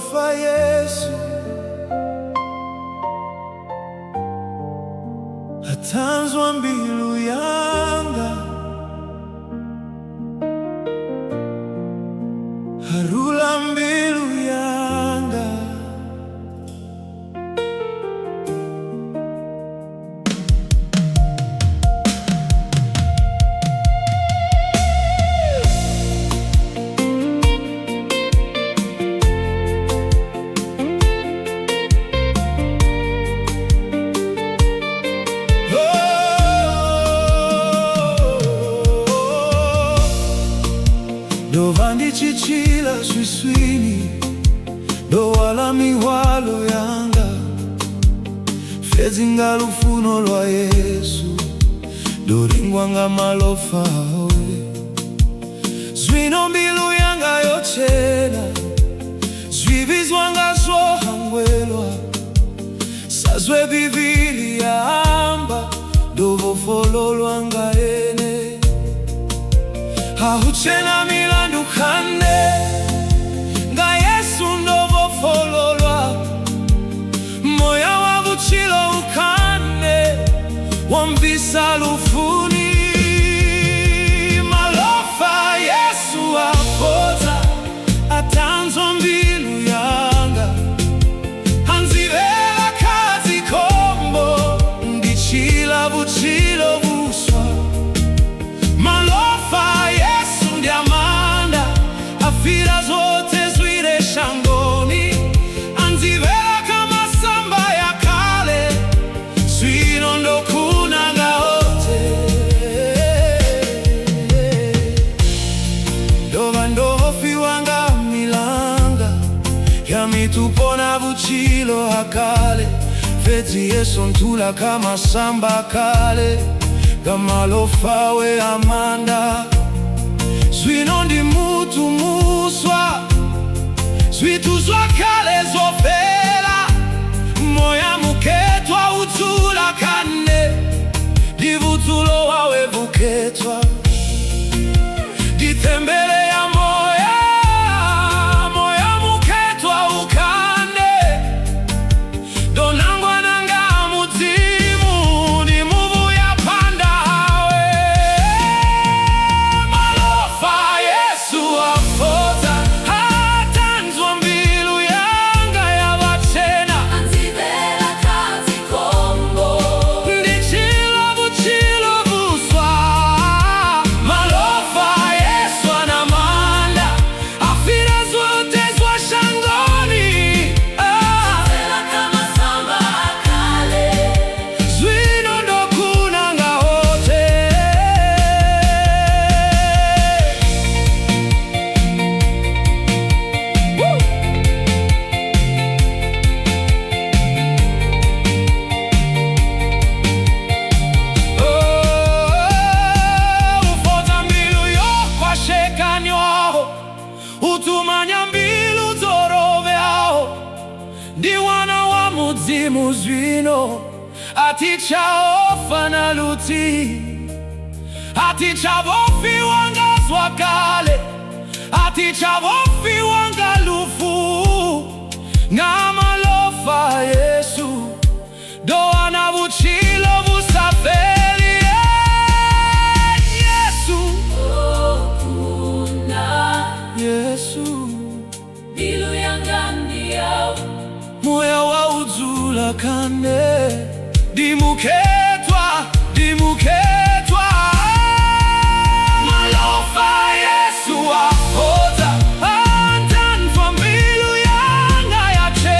malofa Yesu atanzwa mbilu yanga harula mbilu yanga Dovandi chichila swiswini do wala miwalo yanga fezinga lufuno lwa Yesu do ringwanga malofa oe zwino mbilu yanga yochena zwivizwanga zohangwelwa sazwe bivili ya amba dovo fololwanga ene hahuchena milandu kane nga Yesu ndovo fololwa moya wa vuchilo ukane wamvisa lufuni malofa Yesu apoza atanzwa mbilu yanga hanzivela kazi kombo ndichila vuchilo vuswa malofa Yesu ndiamanda afira zote zwire shangoni anzivela kama samba ya kale zwino ndo kunanga ote dova ndofi wanga milanga ya mitupona vuchilo hakale feti Yesu ntula kama samba kale gamalofa we amanda zwino ndi mutu muswa zwituzwa kale zofela moya muketwa utula kane divutulo wawe vuketwa ditembele ya moya muketwa ukane donangwa nanga mutimu ni muvu ya panda hawe malofa Yesu afoza atanzwa mbilu yanga ya wachena anzivela kazi kombo ndichilo vuchilo vuswa malofa Yesu anamanda afira zote zwa shangoni anzivela kama samba akale zwino ndo kunanga hote ufoza mbilu yokwa shekanywaho utumanya mbilu zoroveaho ndi wana wa mudzimu zwino atichaofa na luti atichavofi wanga zwakale atichavofi wanga lufu nga malofa Yesu doa na vuchilo vusafeli Yesu Yesu Mbilu yanga ndiyawo moya wa uzula kane dimuketwa malofa Yesu apoza atanzwa mbilu yanga yache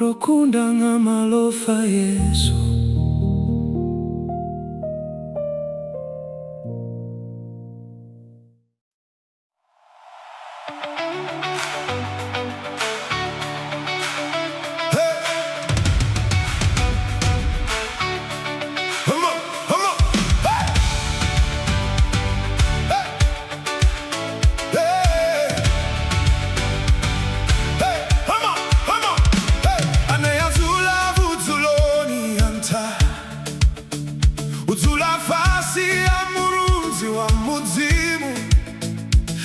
Orokunda malofa Yesu.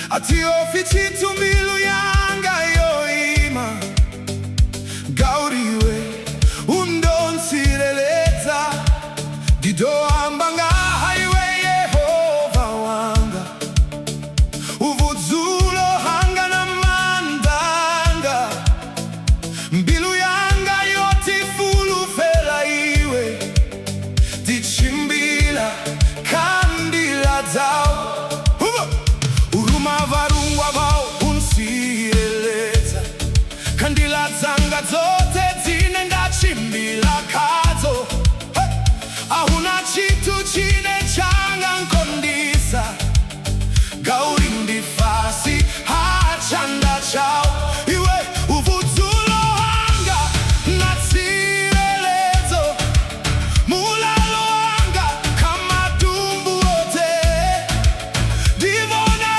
Atiyofichitu milu yanga yoima gauriwe undonsireleza didoambanga haiwe Yehova wanga uvudzulo hanga na mandanga mbilu yanga yotifulu fela iwe dichimbila kandila zao varungwa vao unsireleza kandila zanga zote zine ndachimbila kazo ahuna chitu chine changa nkondisa gauri ndifasi hachanda chao iwe uvudzulo hanga natsirelezo mulalo hanga kama dumbu wote divona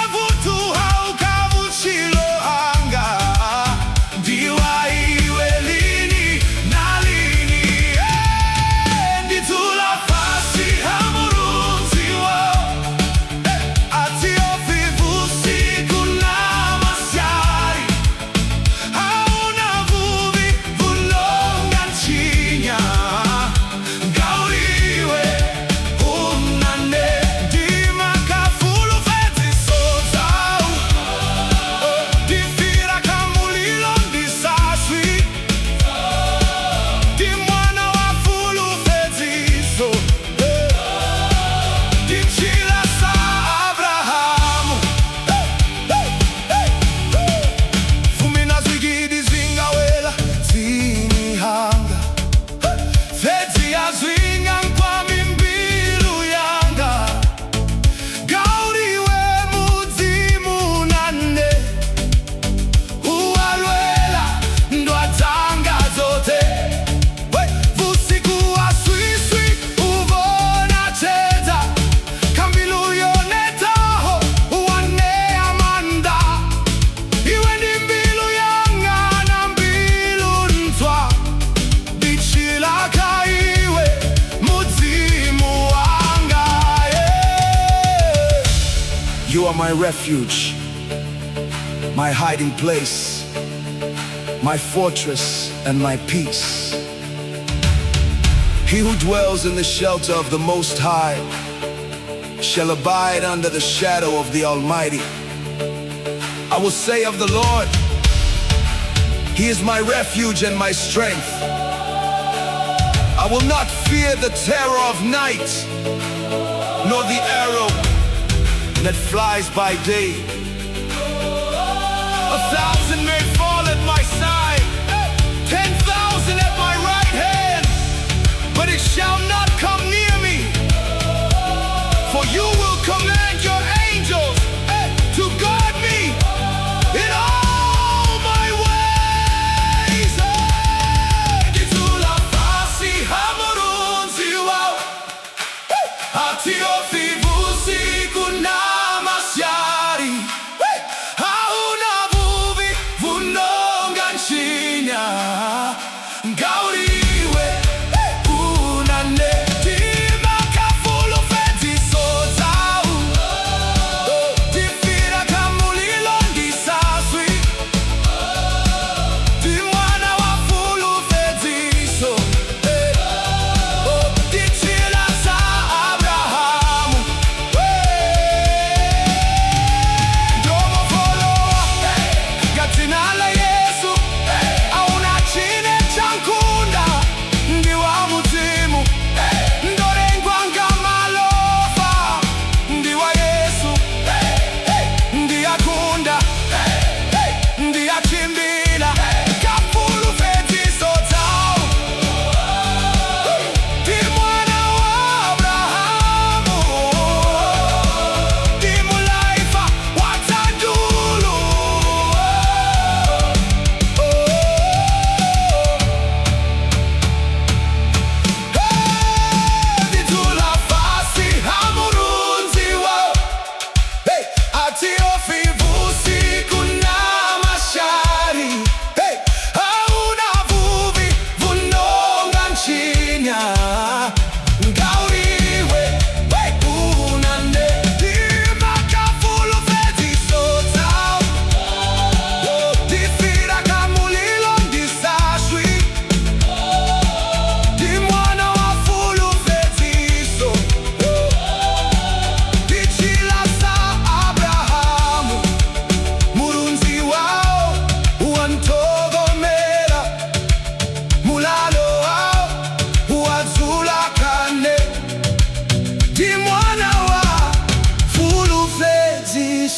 You are my refuge, my hiding place, my fortress and my peace. He who dwells in the shelter of the Most High shall abide under the shadow of the Almighty. I will say of the Lord, He is my refuge and my strength. I will not fear the terror of night, nor the arrow that flies by day. 1,000 may fall at my side, 10,000 at my right hand, but it shall not come near me. For you will command your angels to guard me in all my ways. Ditulafasi hamurunzi wao atiofivusi kuna Abrahamu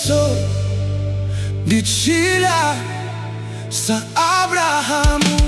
Yesu ndichira sa Abrahamu.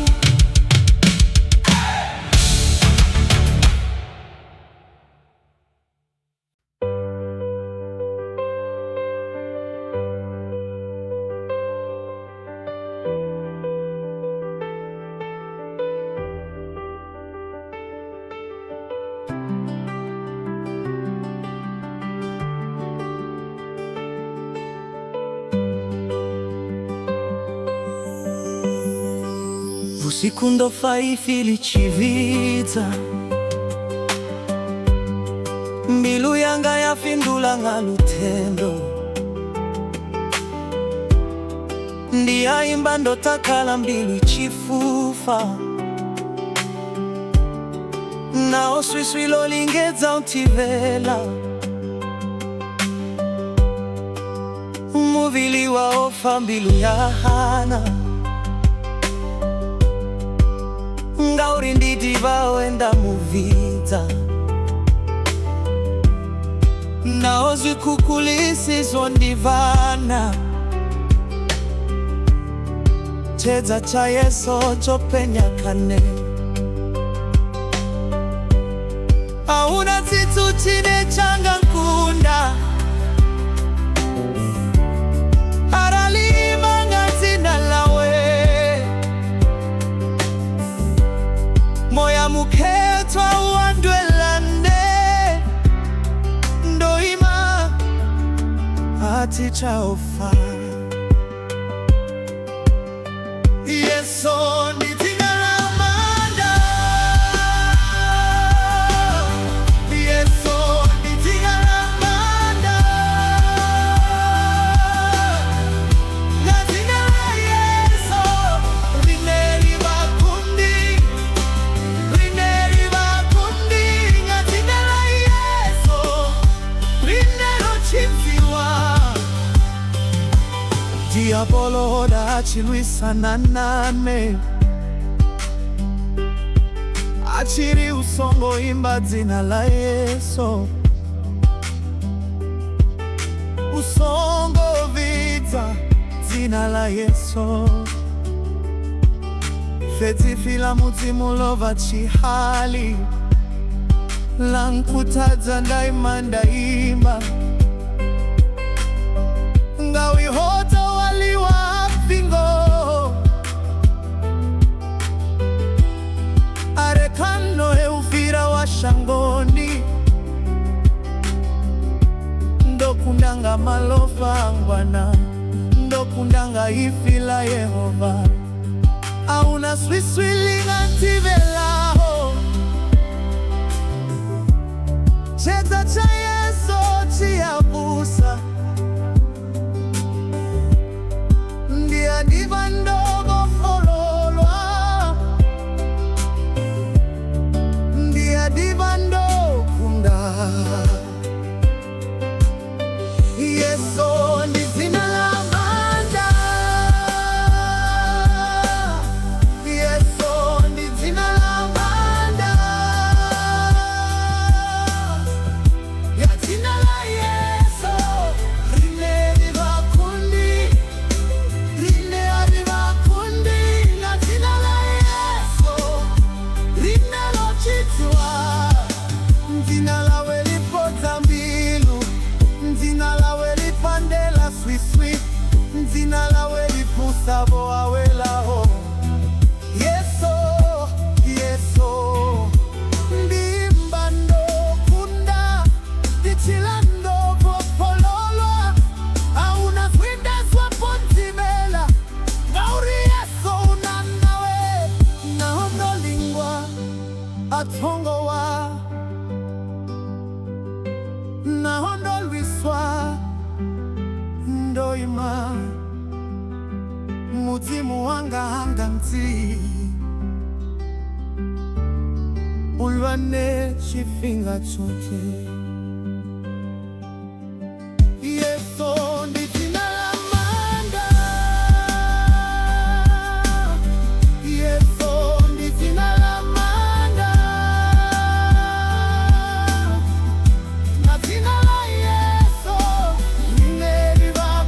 Usiku ndofa ifili chivita, mbilu yanga yafindula nga lutendo, ndiyaimba ndotakala mbilu ichifufa, nao swiswi lolingeza utivela, muvili waofa mbilu ya hana, ngauri nditi vaoenda muvita, nao zvikukulisizvo ndivana, chedza cha Yesu chopenya kane, auna tsitsu chine changa nkunda, aralima ngadzina lawe, moya mukhetwa uandwelande, ndoima ati chaofa. Yesu ndidzina la manda, Yesu ndidzina la manda, ngadzina la Yesu rineri vakundi, rineri vakundi, ngadzina la Yesu rinero chimfiwa. Diabolo hoda achilwisana nane, achiri usongo imba dzina la Yesu, usongo vidza dzina la Yesu, fedzifila mudzimu lova chihali, lankutadza ndaima ndaimba, ngawihota waliwa vingo, arekano eufira wa shangoni, ndokundanga malofa angwana, ndokundanga ifila Yehova, auna swiswilinga ntivelaho, chedza cha Yesu chiyabusa, ndiva ndogo fololwa, ndiva ndokunda. Yesu ndidzina la manda, Yesu ndidzina la manda, ya dzina la Yesu rineri vakundi, rine ari vakundi, na dzina la Yesu rinero chitwa, dzina lawe lipodza mbilu, dzina lawe lipandela swiswi, dzina lawe lipusa vo awelaho. Yesu, Yesu ndimba ndokunda, ndichila ndovo pololwa, auna swinda swaponzimela, ngauri Yesu unanawe, naondolingwa atongowa, naondolwiswa ndoima, mudzimu wanga hanga mti, ulwane chifinga chote. Yesu ndidzina la manda, Yesu ndidzina la manda, na dzina la Yesu rineri vakundi,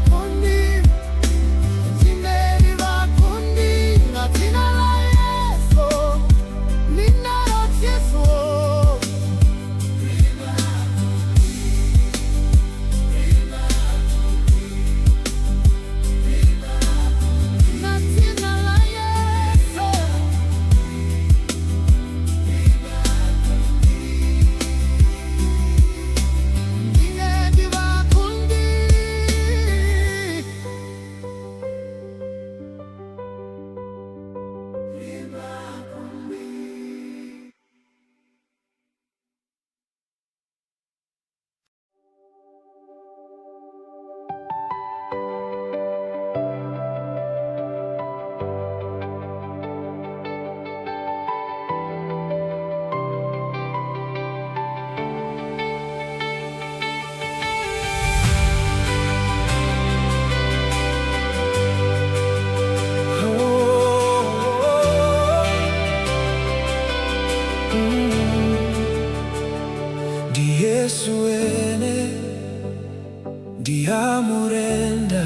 ndiamurenda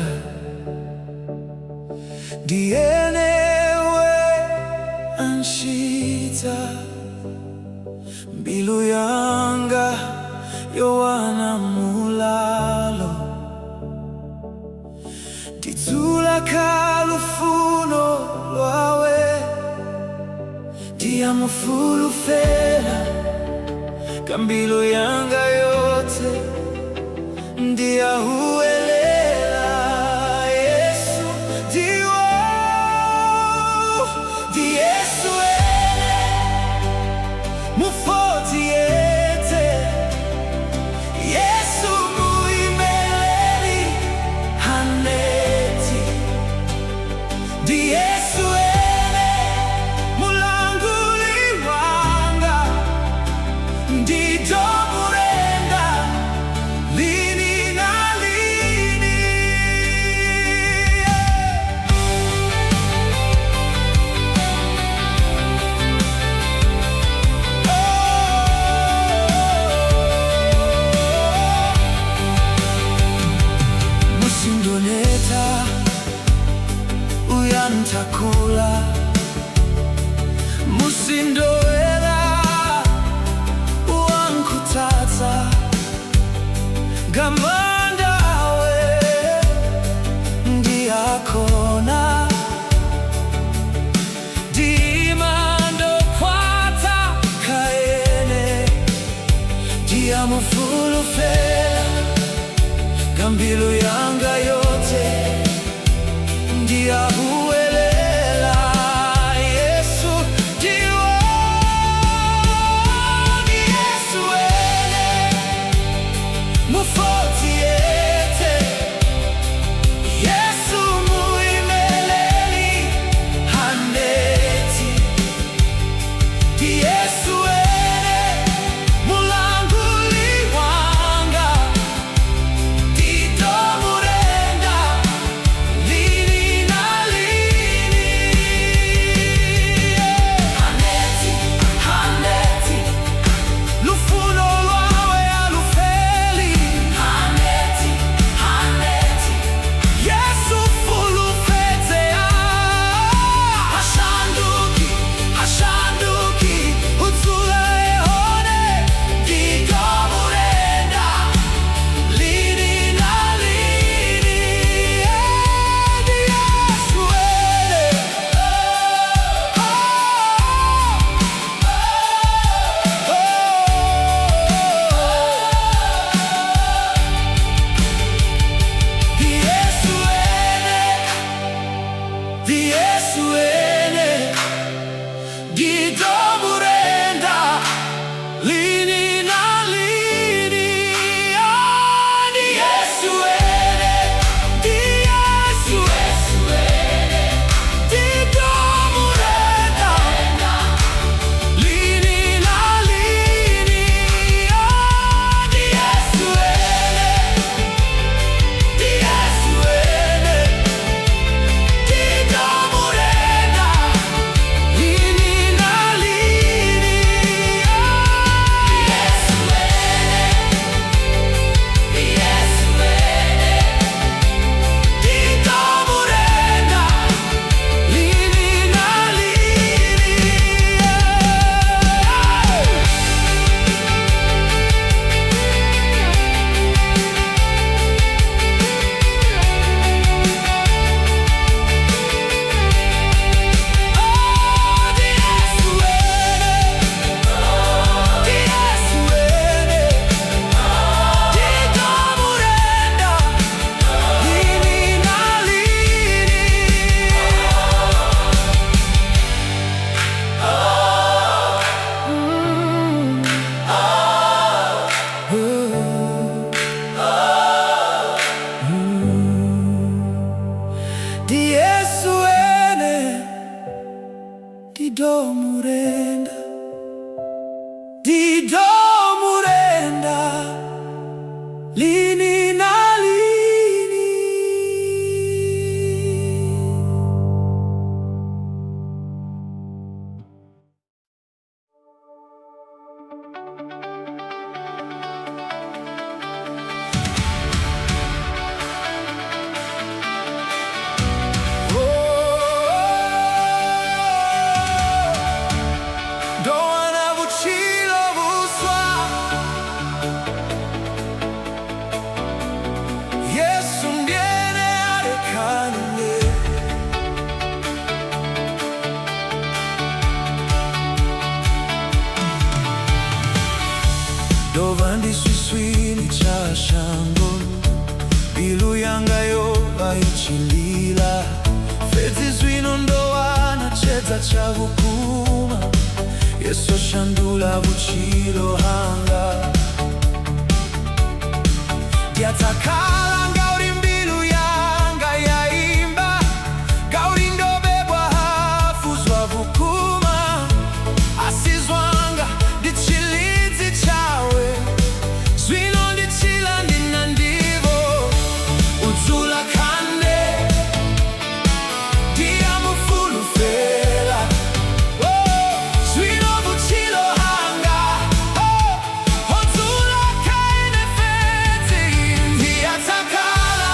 dienewe anshita mbilu yanga yowana mulalo titula kalufuno lwawe ndiamufulufela kambilu yanga yote ndiyahuwelela Yesu ndiwo di Yesu ene mufoti yete Yesu muimeleli haneti di Yesu ene mulanguli wanga ndidomurenda lini na lini. Musindoneta uyantakula musindoela uankutata gamanda we ndiakona dimando kwata kaene diamufulufela gambilu yanga yote ndiyahuwelela Yesu ndiwo di Yesu ene mufoti yete Yesu muimeleli haneti di Yesu ene mulanguli wanga ndidomurenda lini na lini. Haneti, haneti lufuno lwawe alufeli haneti, haneti Yesu fulufetea hashanduki, hashanduki utsula ehone ndidomurenda lini na lini. Di Yesu ene di Yesu ene, di Yesu ene ndidomurenda lini na lini. Di Yesu ene, di Yesu ene ndidomurenda lini na lini. Di Yesu ene, di Yesu ene ndidomurenda lini na lini. Di Yesu ene, di Yesu ene ndidomurenda lini na lini. Di Yesu ene, di Yesu ene ndidomurenda lini na lini. Di Yesu ene ndidomurenda, ndidomurenda lini na lini. shango bilu yangayo aichilila fezi zwino ndoana chedza cha vukuma Yesu shandula vuchilo hanga Diatakala ngauri mbilu yanga yaimba Gauri ndobebwa hafuzwa vukuma Asizwanga dichilizi chawe Zwino ndichila nina ndivo Udzula kande Dia mufulu fela Zwino vuchilo hanga Udzula kaine feti Diatakala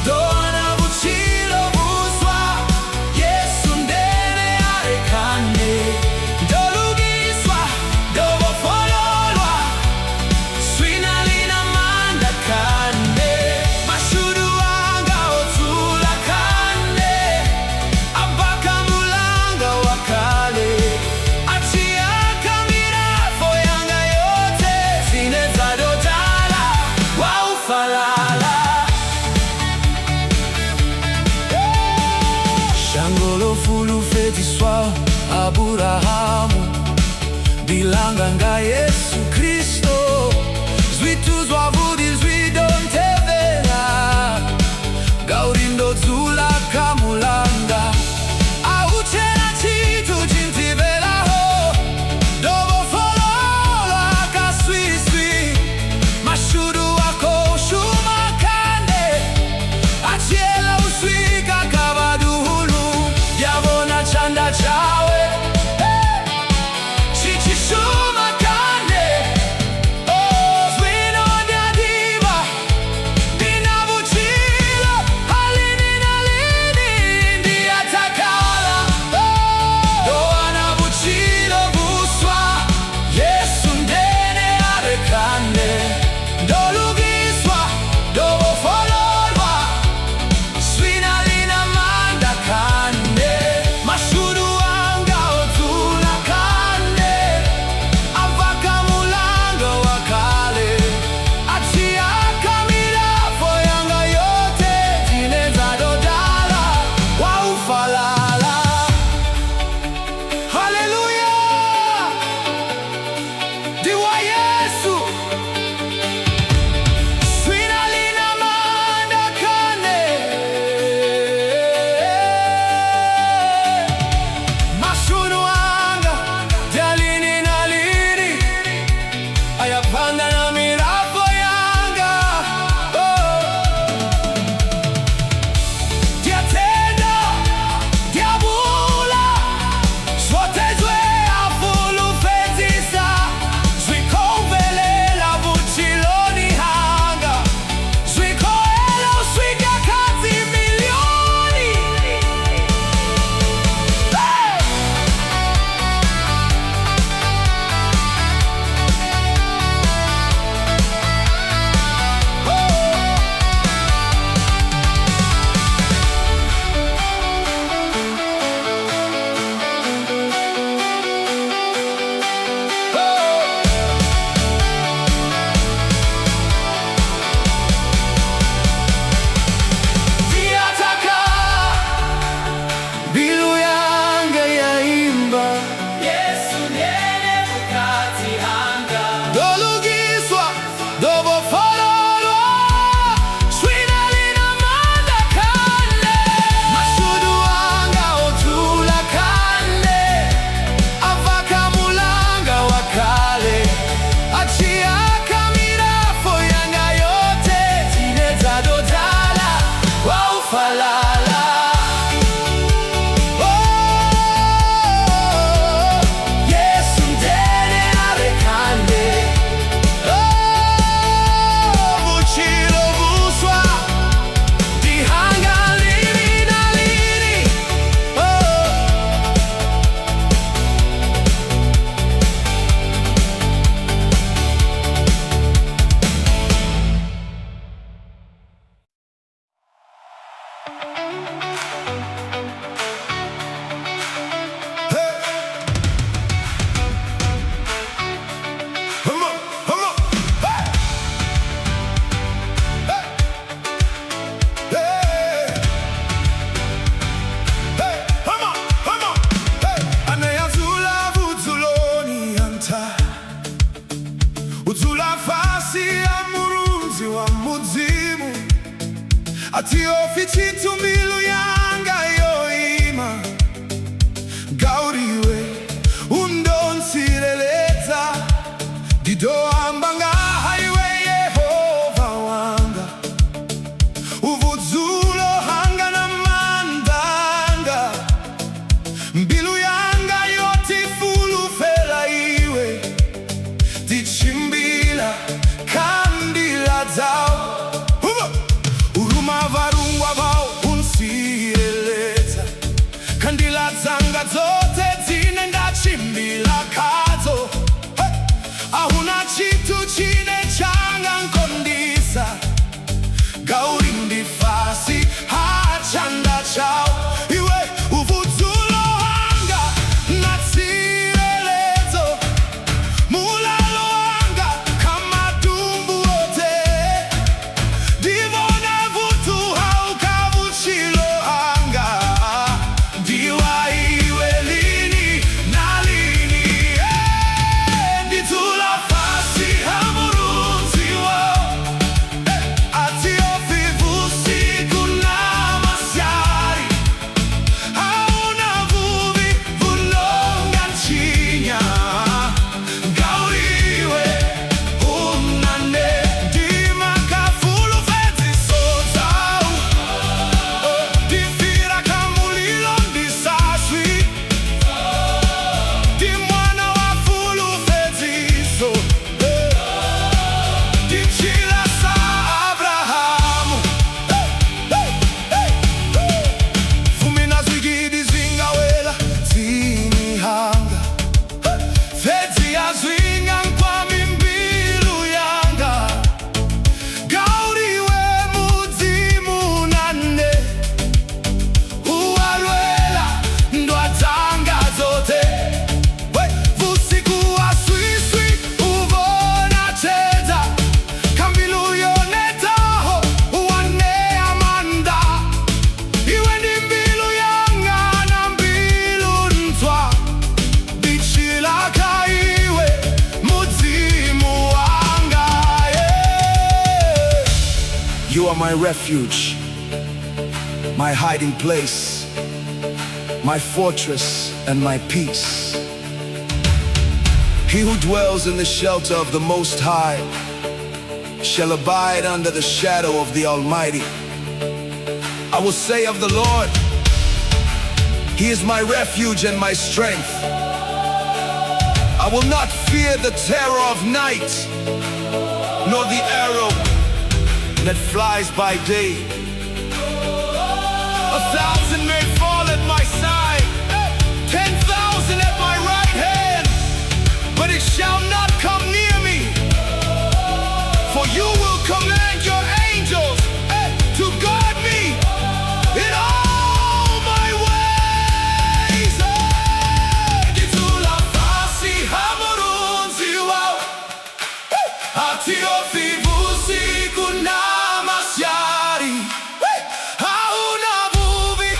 Doana vuchilo vuswa Yesu ndene arekane Dolugiswa Dovofololwa Swina lina manda kande Mashudu wanga odzula kande Abaka mulanga wakale Achiaka mirafo yanga yote Zineza dodala wa ufalala Shangolo fulu fetiswa Aburahamu Bilanga nga Yesu Kristo Zwituzwa vudi zwidontevera Gaurindo dzula kamulanga Auchena chitu chintivelaho Dovofololwa kaswiswi Mashudu wako shumakande Achiela uswika kavaduhulu Yavona chanda chawe Chichishumakande Zwino ndiadiva Dinavuchilo halini na lini Ndiatakala Doana vuchilo vuswa Yesu ndene arekane Dolugiswa Dovofololwa Swina lina manda kande Mashudu wanga odzula kande Avaka mulanga wakale Achiaka mirafo yanga yote Zineza dodala wa ufalala Haleluya Diwa Yesu Swina lina manda kane Mashudu wanga Jalini na lini Ayapanda na mirafo yanga Diatenda Diabula Swatezwe afulu fetisa Zwikovelela vuchiloni hanga Zwikoela uswika kazi milioni Diataka Bilu yanga yaimba Yesu ndene vukati hanga Dolugiswa Dovofololwa Swina lina manda kande Mashudu wanga odzula kande Avaka mulanga wakale Achiaka mirafo yanga yote Zineza dodala wa ufalala Yesu ndene arekane muzi wa muzimu atiofi chitu milu yanga yoima gauriwe undonsireleza didoambanga haiwe Yehova wanga uvuzulo hanga na mandanga mbilu yanga yoti fulu fela iwe dichimbila kandila zao uruma varungwa vao unsireleza kandila zanga zote zine ndachimbila kazo ahuna chitu chine changa nkondisa gauri ndifasi hachanda chao iwe uvuzulo hanga natsirelezo mulalo hanga kama dumbu wote divona vutu haukavuchilo hanga diwa iwe lini na lini nditula fasi hamurunzi wao atiofi vusiku na masyari hauna vuvi vulonga nchinya gauriwe unane dima kafulu feti sozau difira kamulilo ndisaswi dimwana wa fulu feti so dichila sa Abrahamu fumina zwigidi zingawela zini hanga feti ya zwinga nkwami mbilu yanga gauriwe muzimu nane uwalwela ndwatanga zote vusiku wa swiswi uvona cheza kambilu yonetaho uwane amanda iwe ndi mbilu yanga na mbilu ntwa dichilaka iwe muzimu wanga You are my refuge, my hiding place, my fortress and my peace. He who dwells in the shelter of the Most High shall abide under the shadow of the Almighty. I will say of the Lord, He is my refuge and my strength. I will not fear the terror of night, nor the arrow that flies by day. 1,000 may fall at my side, 10,000 at my right hand, but it shall not come near me. For you will command your angels to guard me in all my ways. Ditula fasi hamurunzi wao atiofi vusiku na masyari hauna vuvi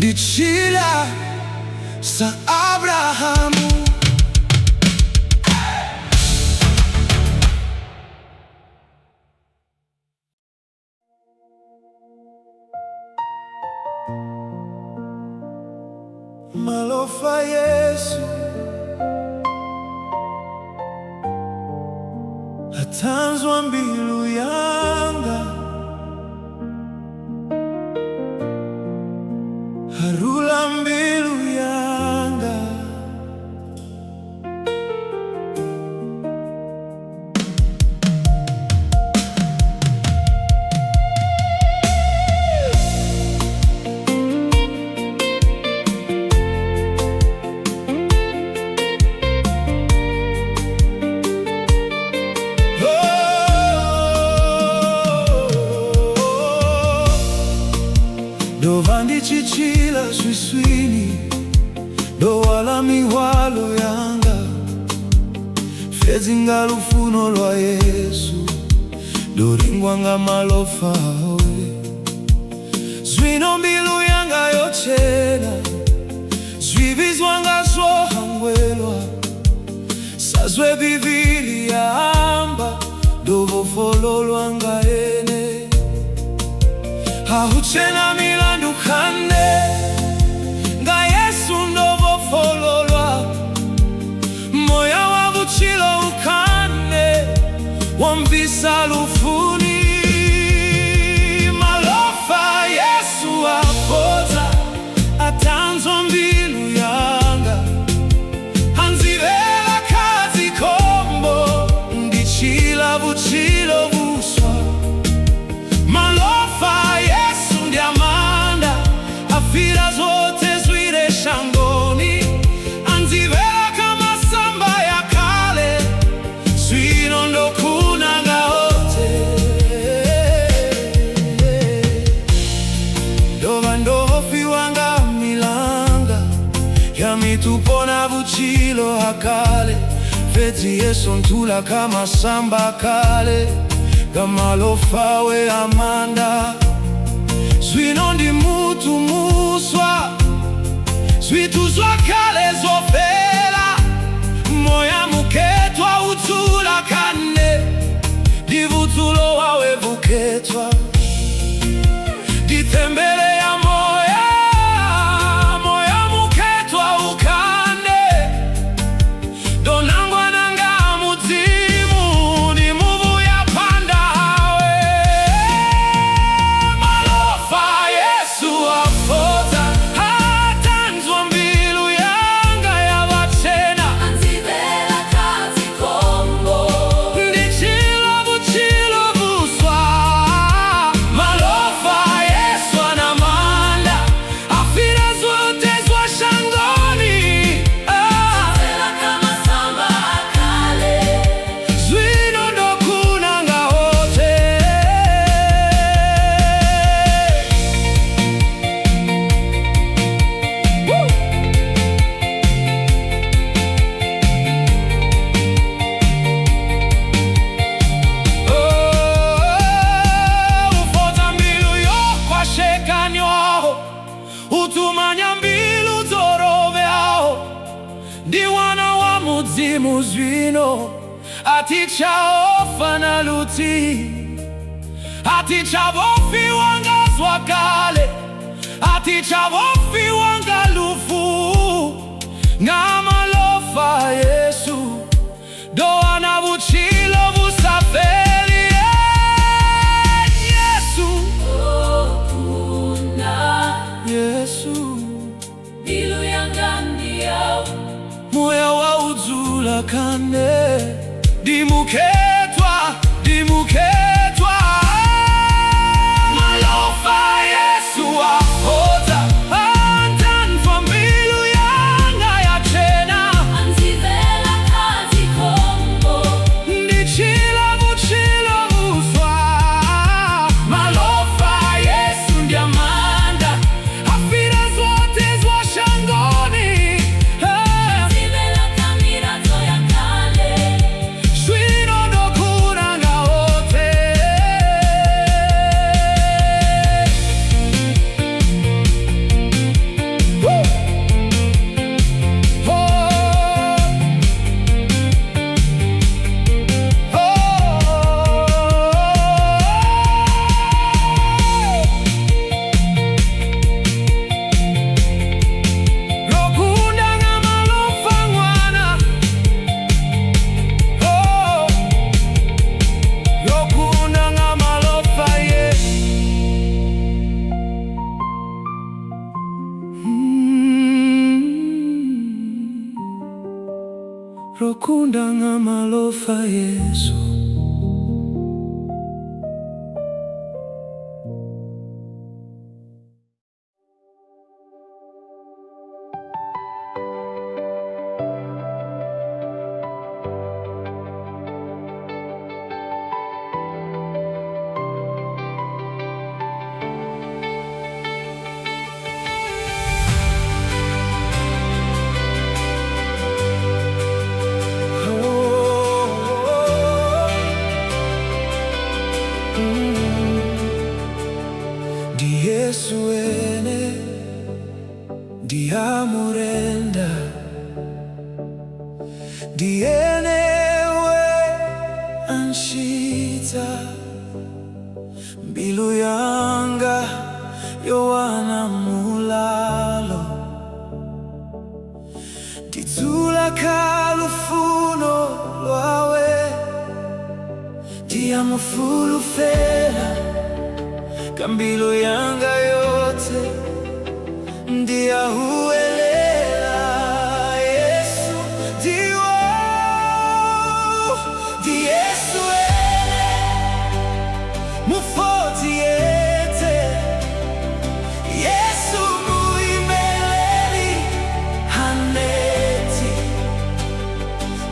ndichila sa Abrahamu. Malofa Yesu atanzwa mbilu yanga, harula mbilu yanga. Dovandi chichila swiswini, do wala miwalo yanga, fezi nga lufuno lwa Yesu, do ringwanga malofa we. Zwino mbilu yanga yochena, zwivizwanga zohangwelwa, sazwe bivili ya amba, dovo fololwanga ene. Hahuchena milandu kane, nga Yesu ndovo fololwa, moya wa vuchilo ukane, wambisa lufuni. Malofa Yesu apoza, atanzwa mbilu yanga, hanzivela kazi kombo, ndichila vuchilo vuswa. Malofa Yesu ndiamanda, afira zote zwire shangoni, anzivela kama samba ya kale, zwino ndo kunanga hote. Dova ndofi wanga milanga, ya mitupona vuchilo hakale, feti Yesu ntula kama samba kale, gamalofa we amanda. Zwino ndi mutu muswa, zwituzwa kale zofela, moya muketwa utula kane, divutulo wawe vuketwa, ditembele ya moya, moya muketwa ukane, donangwa nanga mutimu, ni muvu ya panda hawe. Malofa Yesu afoza, atanzwa mbilu yanga ya vachena, anzivela kazi kombo, ndichila vuchilo vuswa. Malofa Yesu anamanda, afira zote zwa shangoni, anzivela kama samba akale, zwino ndo kunanga hote. Ufoza mbilu yo kwa shekanywaho, utumanya mbilu zoroveaho, ndi wana wa mudzimu zwino, atichaofa na luti, atichavofi wanga zwakale, atichavofi wanga lufu. Nga malofa Yesu, doa na vuchilo vusafeli. Yesu, kuna Yesu, mbilu yanga ndiyawo, moya wa uzula kane, dimuketwa, dimuketwa. Malofa Yesu apoza, antanzwa ukunda ng'amalofa Yesu. Di Yesu ene diamurenda diene we anshita mbilu yanga yowana mulalo ditula kalufuno lwawe diamufulu fela kambilo yanga yote ndia huelela Yesu diwo di Yesu ene mufoti yete Yesu muimeleli haneti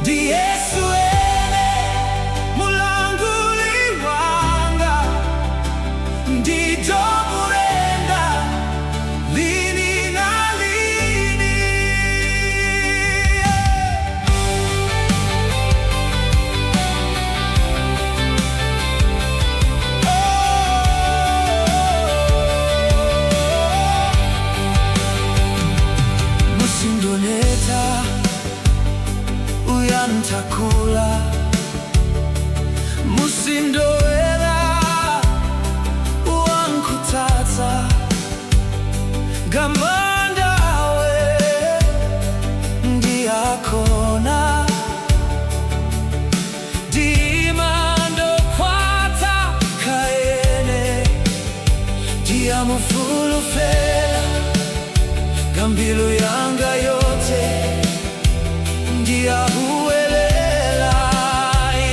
di Yesu ene mulanguli wanga ndido murenda lini na lini. Musindoneta uyantakula musindoela wankutata gamanda we ndiyakona dimando kwata kaene diamufulu fela gambilo yanga yote ndiyahuelela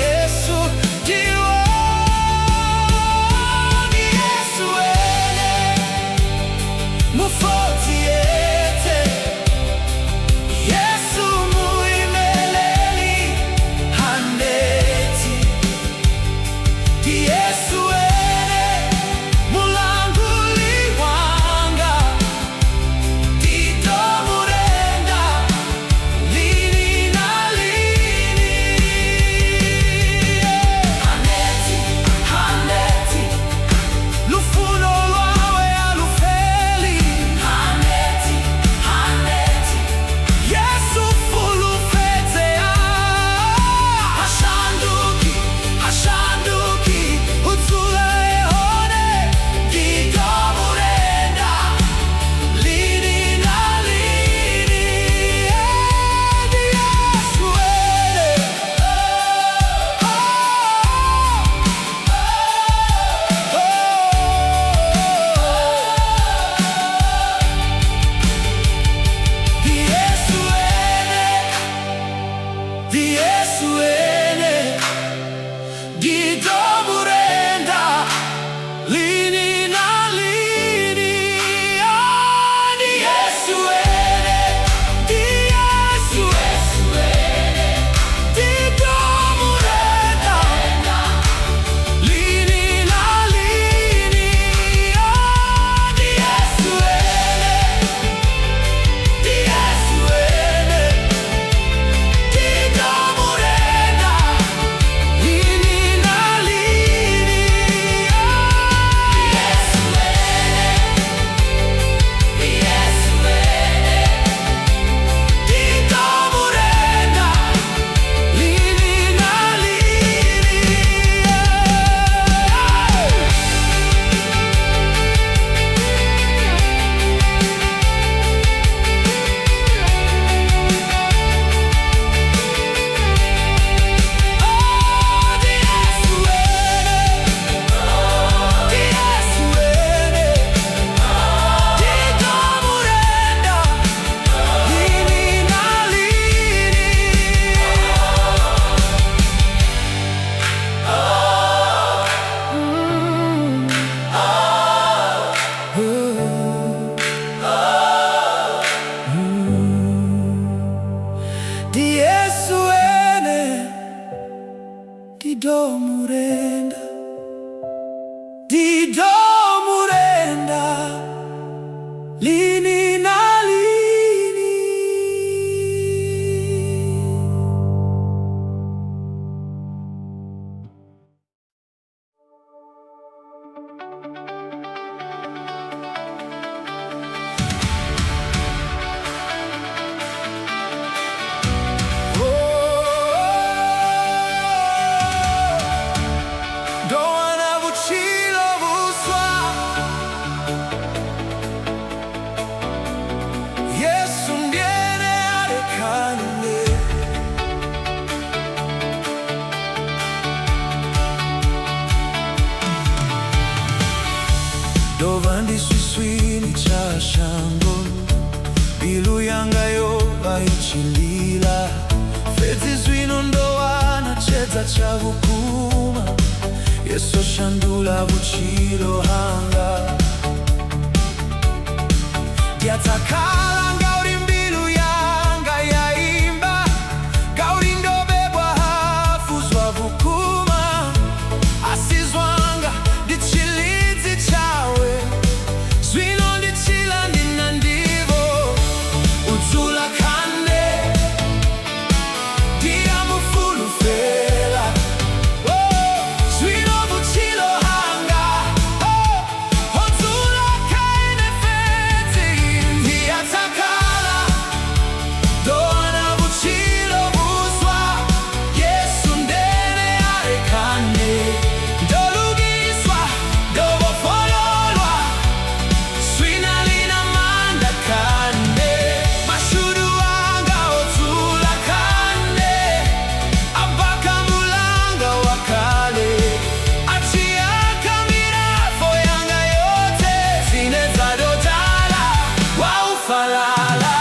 Yesu diwo di Yesu ene mufoti yete Yesu muimeleli haneti di Yesu ene mulanguli wanga dido murenda lini na lini. dovandi swiswini cha shango bilu yangayo vaichilila fedzi zwino ndowana chedza cha vukuma yeso shandula vuchilo hanga yatakala ngauri mbilu yanga yaimba gauri ndobebwa hafu zwa vukuma asizwanga ndichilidzi chawe zwino ndichila ndina ndivo udzula kande dia mufulu fela zwino vuchilo hanga udzula kaine feti ndiyatakala dona vuchilo vuzwa yesu ndene arekane ndolugiswa ndovofololwa swina lina manda kane mashudu wanga odzula kane abaka mulanga wakale achiaka mirafo yanga yote zineza dodala waufalala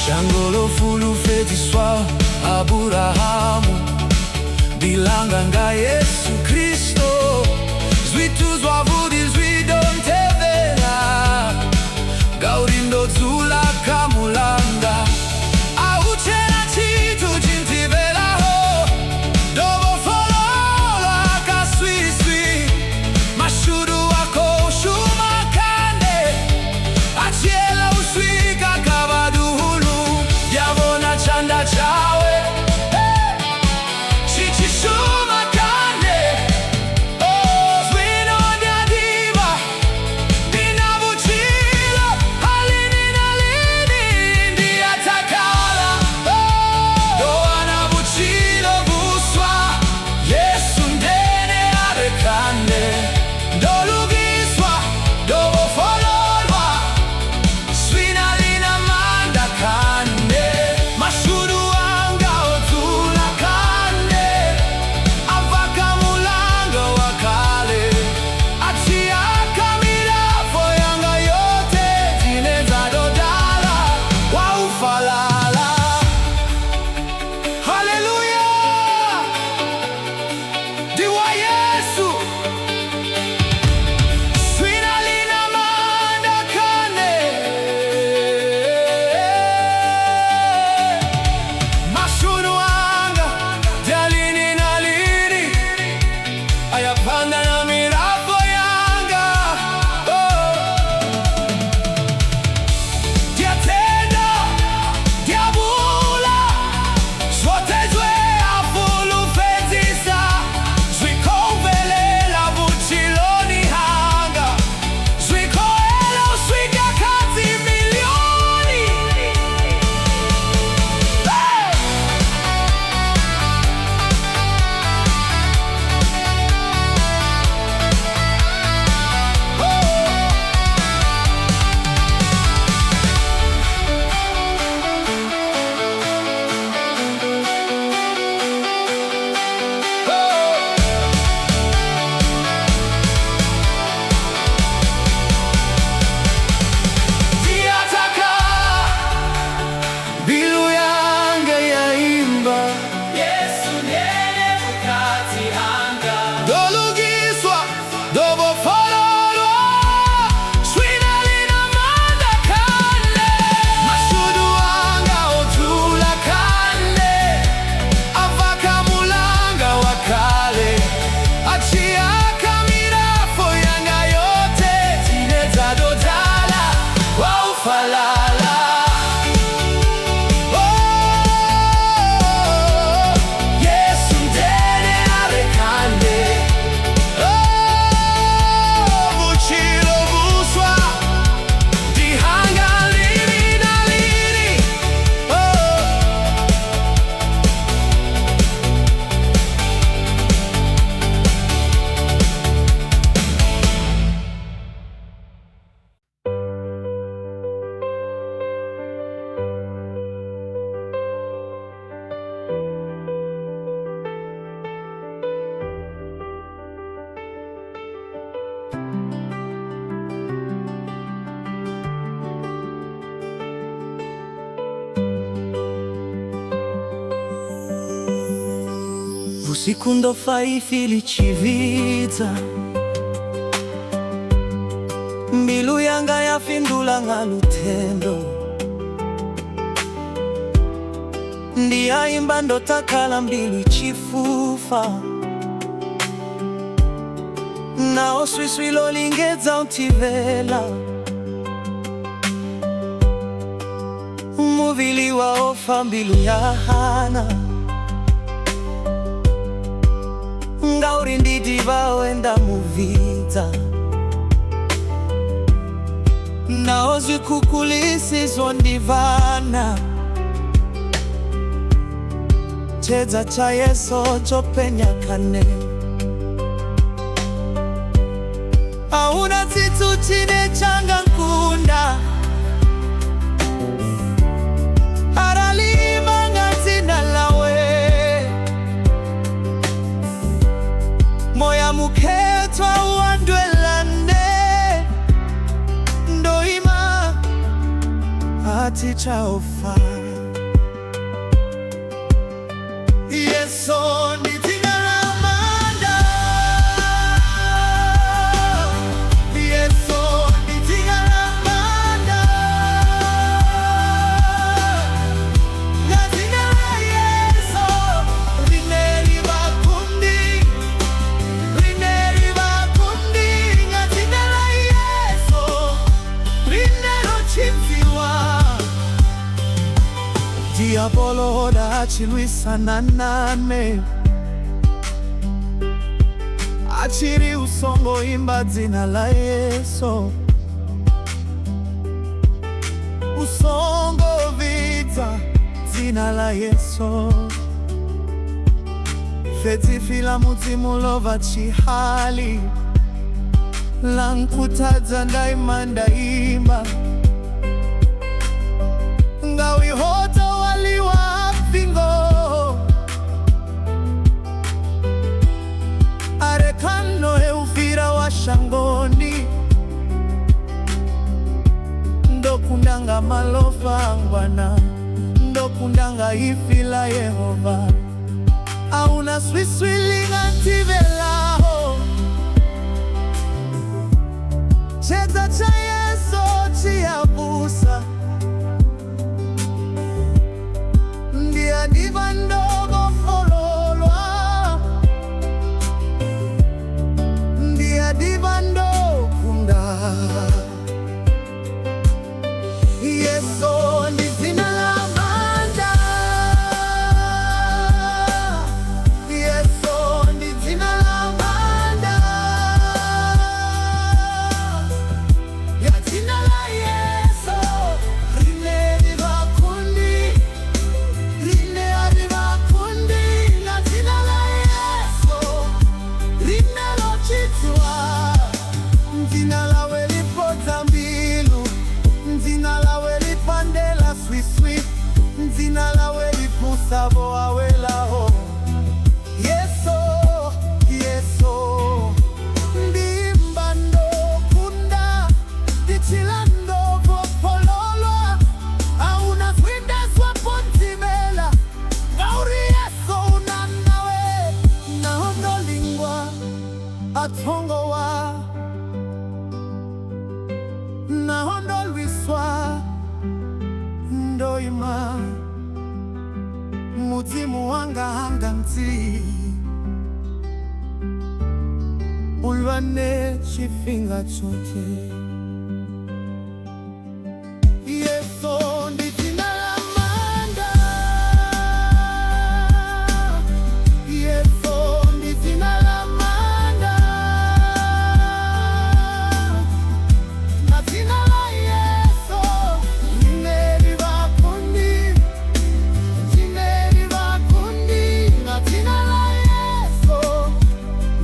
shangolo fulu fetiswa Aburahamu bilanga nga Yesu Kristo zwitu zwavudi zvidontevera gauri ndodzula kamulanga auchena chitu chintivelaho ndovofololwa kaswiswi mashudu wako shuma kande achiela uswika kavaduhulu yavona chanda chawe chichishuma kande usiku faifili chivita mbilu yanga yafindula nga lutendo ndiyaimba ndotakala mbilu chifufa nao swiswi lolingedza utivela muvili waofa mbilu ya hana ngauri nditi vaoenda muvita nao zvikukulisizvo ndivana chedza cha Yesu chopenya kane auna tsitsu chine changa nkunda aralima ngadzina lawe moya mukhetwa uandwelane ndoima ati chaofa Yesu ndidzina la manda Yesu ndidzina la manda ngadzina la Yesu rineri vakundi ngadzina la Yesu rinero chimziwa Diabolo hoda achilwisana nane achiri usongo imba dzina la Yesu usongo vita dzina la Yesu fetifila mudzimulova chihali lankutadza ndaima ndaimba ngawihota waliwa pingo arekano eufira wa shangoni ndokundanga malofa angwana ndokundanga ifila Yehova auna swiswilinga ntivelaho chedza cha Yesu chiyabusa ndiva ndogo fololwa ndiva ndokunda Yesu ndidzina la manda Yesu ndidzina la manda ya dzina la Yesu rineri vakundi Dzina lawe lipodza mbilu dzina lawe lipandela swiswi dzina lawe lipusavo awelaho Yesu Yesu ndimba ndokunda ndichila ndovo pololwa auna swindeswa pontimela ngauri Yesu unanawe naondolingwa atongowa nahondolwiswa ndoima mudzimu wanga hanga mti ulwane chifinga chote Yesu ndidzina la manda Yesu ndidzina la manda ngadzina la Yesu rineri vakundi ngadzina la Yesu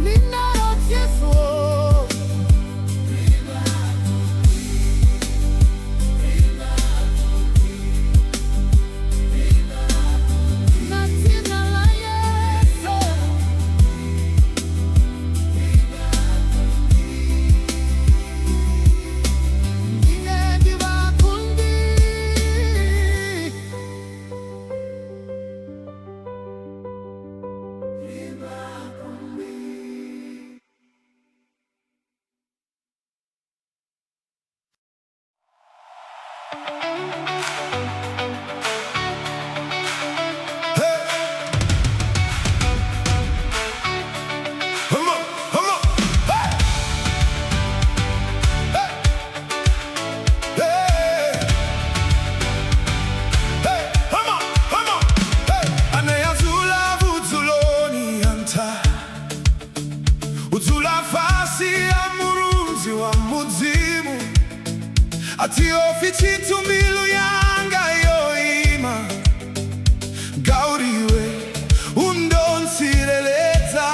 linero Yesu Uzula fasi ya murunzi wa muzimu Atio fichitu milu yanga yoima Gauriwe undonsireleza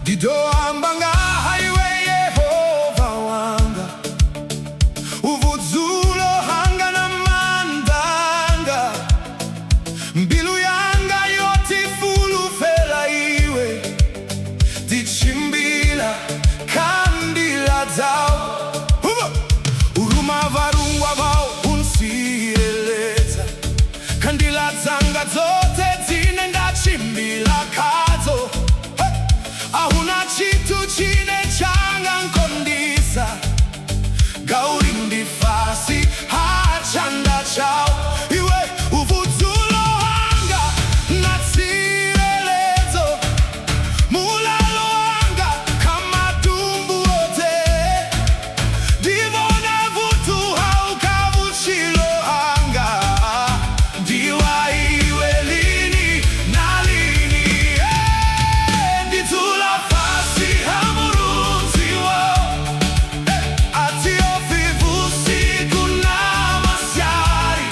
Dido ambanga haiwe Yehova wanga Uvuzulo hanga na mandanga Mbilu yanga yoti fulu fela iwe Dichimbila kandila zao Uruma varungwa vao unsireleza Kandila zanga zote zine ndachimbila kazo Ahuna chitu chine changa nkondisa Gauri ndifasi hachanda chao Iwe uvuzulo hanga natsirelezo Mulalo hanga kama dumbu ote Divona vutu haukavuchilo hanga Diwa iwe lini na lini Ditula fasi hamurunzi wao Atio vivusi kuna masyari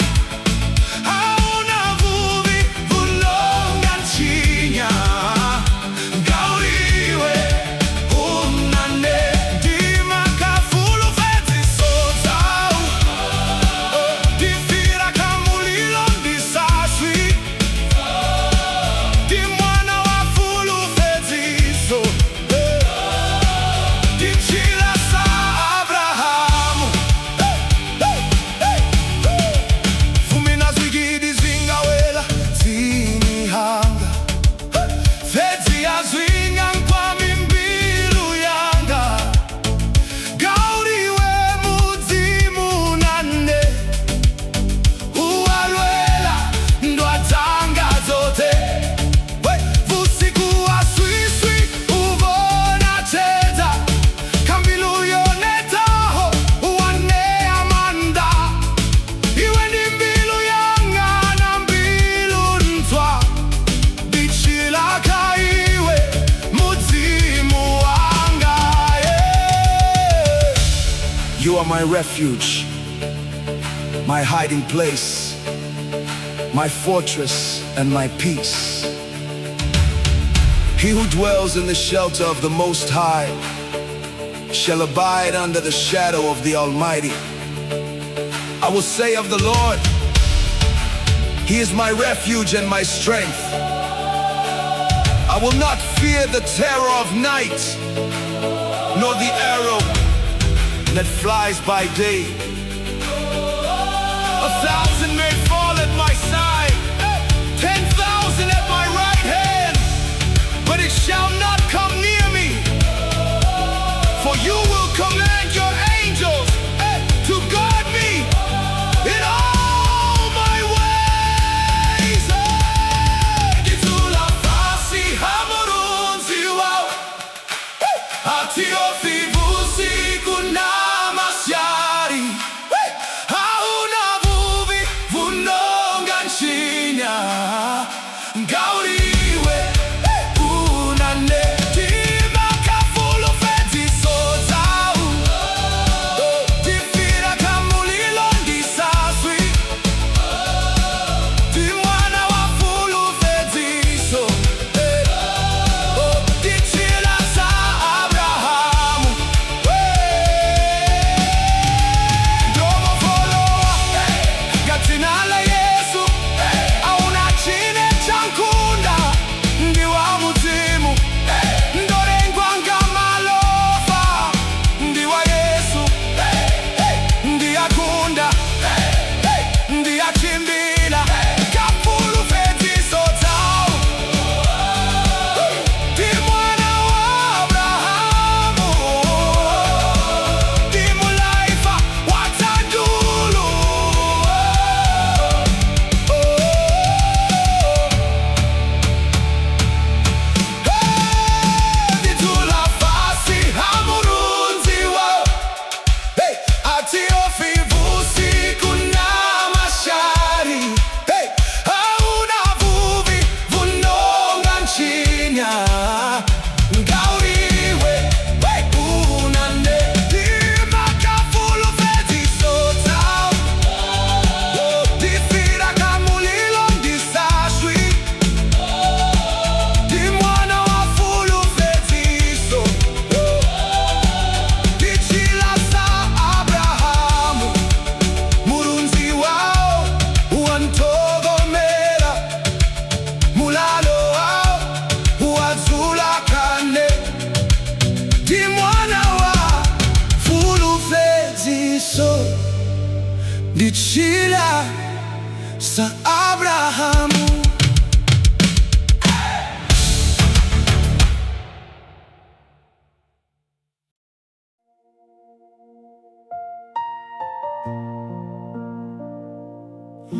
Hauna vuvi vulonga nchinya Gauriwe unane Dima kafulu feti sotau Difira kamulilo ndisaswi Dimwana wa fulu feti so Dichila sa Abrahamu Fumina zwigidi zingawela zini hanga Feti ya zwinga nkwa mimbilu yanga Gauriwe muzimu nane Uwalwela ndwatanga zote Vusiku wa swiswi uvona cheza Kambilu yonetaho uwane amanda Iwe ni mbilu yanga na mbilu ntwa Dichila kaiwe muzimu wanga You are my refuge, my hiding place, my fortress and my peace. He who dwells in the shelter of the Most High shall abide under the shadow of the Almighty. I will say of the Lord, He is my refuge and my strength. I will not fear the terror of night, nor the arrow that flies by day. 1,000 may fall at my side, 10,000 at my right hand, but it shall not come near me. For you will command your angels to guard me in all my ways. Ditula fasi hamurunzi wao Atio vivusi kuna masyari Hauna vuvi vunonga nchinya Gauriwe unane Dima kafulu feti sotau Difira kamulilo ndisaswi Dimwana wa fulu feti so Dichila sa Abrahamu ndi mwana wa fulufedziso ndichira sa Abrahamu.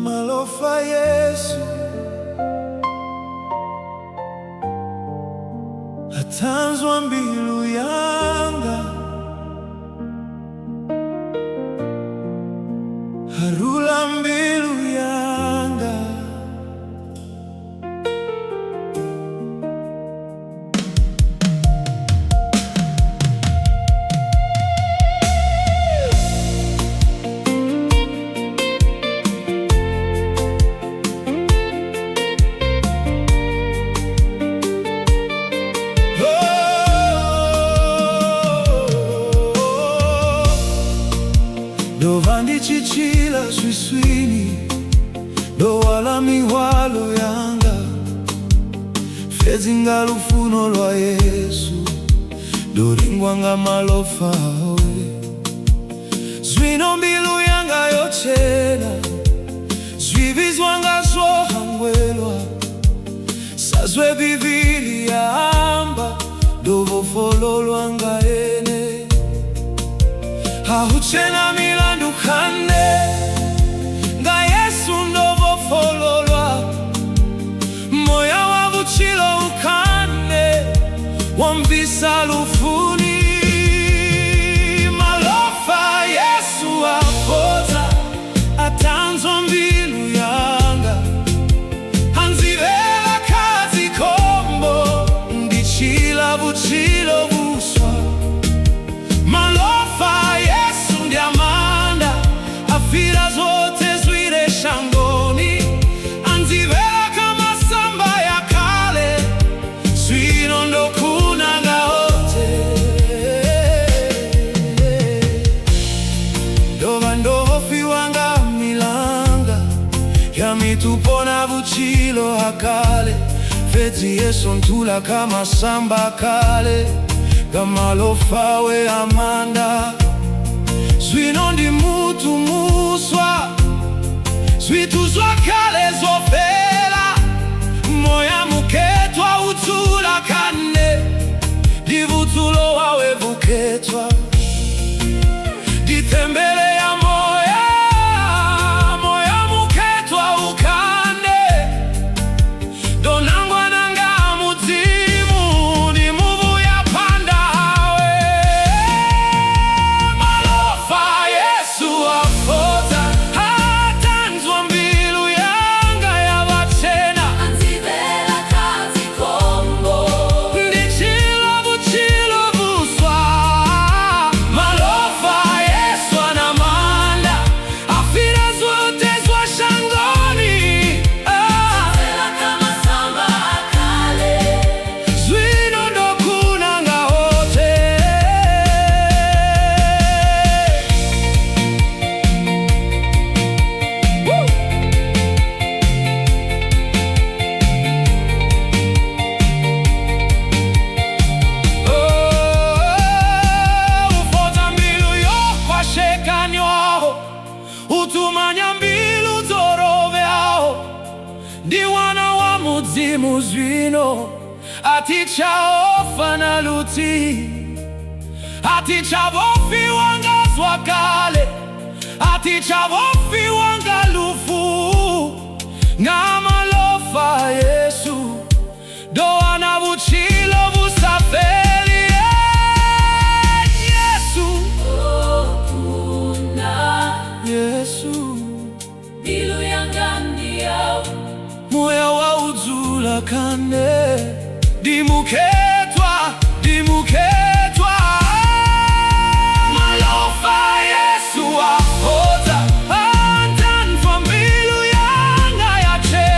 Malofa Yesu atanzwa mbilu yanga, harula mbilu yanga. Dovandi chichila swiswini, do wala miwalo yanga, fezinga lufuno lwa Yesu, do ringwanga malofa we. Zwino mbilu yanga yochena, zwivizwanga zohangwelwa, sazwe bivili ya amba, dovo fololwanga ene. Hahuchena milandu kane, nga Yesu ndovo fololwa, moya wa vuchilo ukane, wamvisa lufuni. Malofa Yesu apoza, atanzwa mbilu yanga, hanzivela kazi kombo, ndichila vuchilo vuswa. Malofa Yesu ndi amanda, afira zote zwire shangoni, anzivela kama samba ya kale, zwino ndo kunanga hote. Dova ndofi wanga milanga, yamitupona vuchilo hakale, feti Yesu ntula kama samba kale, gamalofa we amanda. Zwino ndi mutu muswa, zwituzwa kale zofela, moya muketwa utula kane, divutulo wawe vuketwa, ditembele ya moya, moya muketwa ukane, donangwa nanga mutimu, ni muvu ya panda hawe. Malofa Yesu afoza, atanzwa mbilu yanga ya vachena, anzivela kazi kombo, ndichilo vuchilo vuswa. Malofa Yesu anamanda, afira zote zwa shangoni, anzivela kama samba akale, zwino ndo kunanga hote. Ufoza mbilu yo kwa shekanywaho, utumanya mbilu zoroveaho, ndi wana wa mudzimu zwino, atichaofa na luti, atichavofi wanga zwakale, atichavofi wanga lufu. Nga malofa Yesu, doa na vuchilo vusafeli. Yesu, kuna Yesu, mbilu yanga ndi yawe, moya wa udzula kane, dimuketwa, dimuketwa. Malofa Yesu apoza, antanzwa mbilu yanga ya che,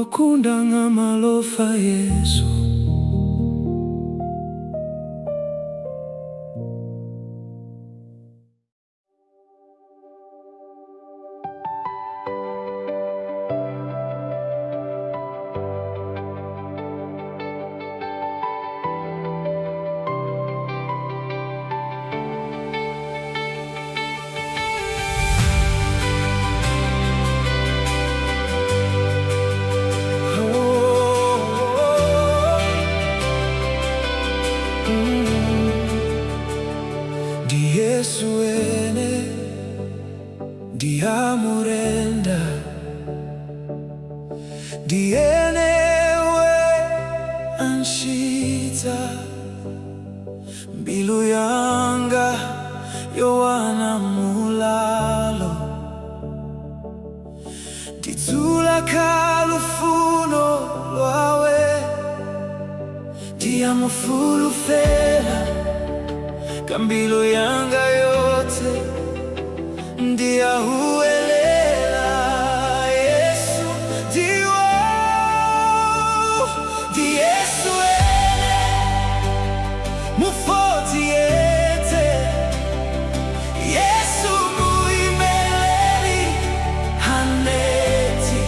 wakunda ng'amalofa Yesu. Di Yesu ene diamurenda diene we anshita mbilu yanga yowana mulalo ditula kalufuno lwawe diamufulu fela kambilo yanga yote ndia huelela Yesu diwo di Yesu ene mufoti yete Yesu muimeleli haneti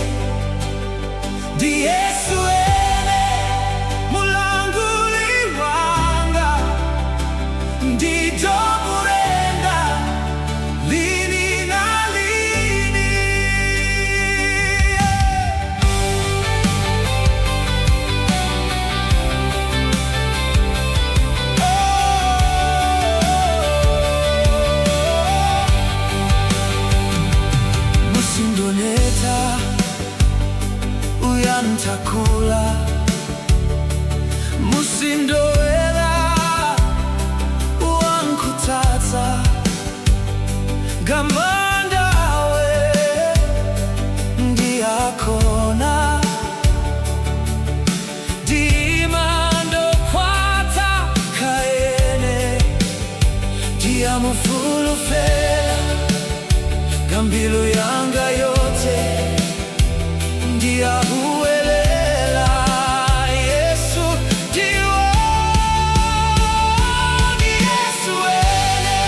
di Yesu ene mulanguli wanga ndito murenda lini na lini. Musindoneta uyantakula musindoela uankutata gamanda we ndiakona dimando kwata kaene diamufulu fela gambilo yanga yote ndiahuelela Yesu diwo di Yesu ene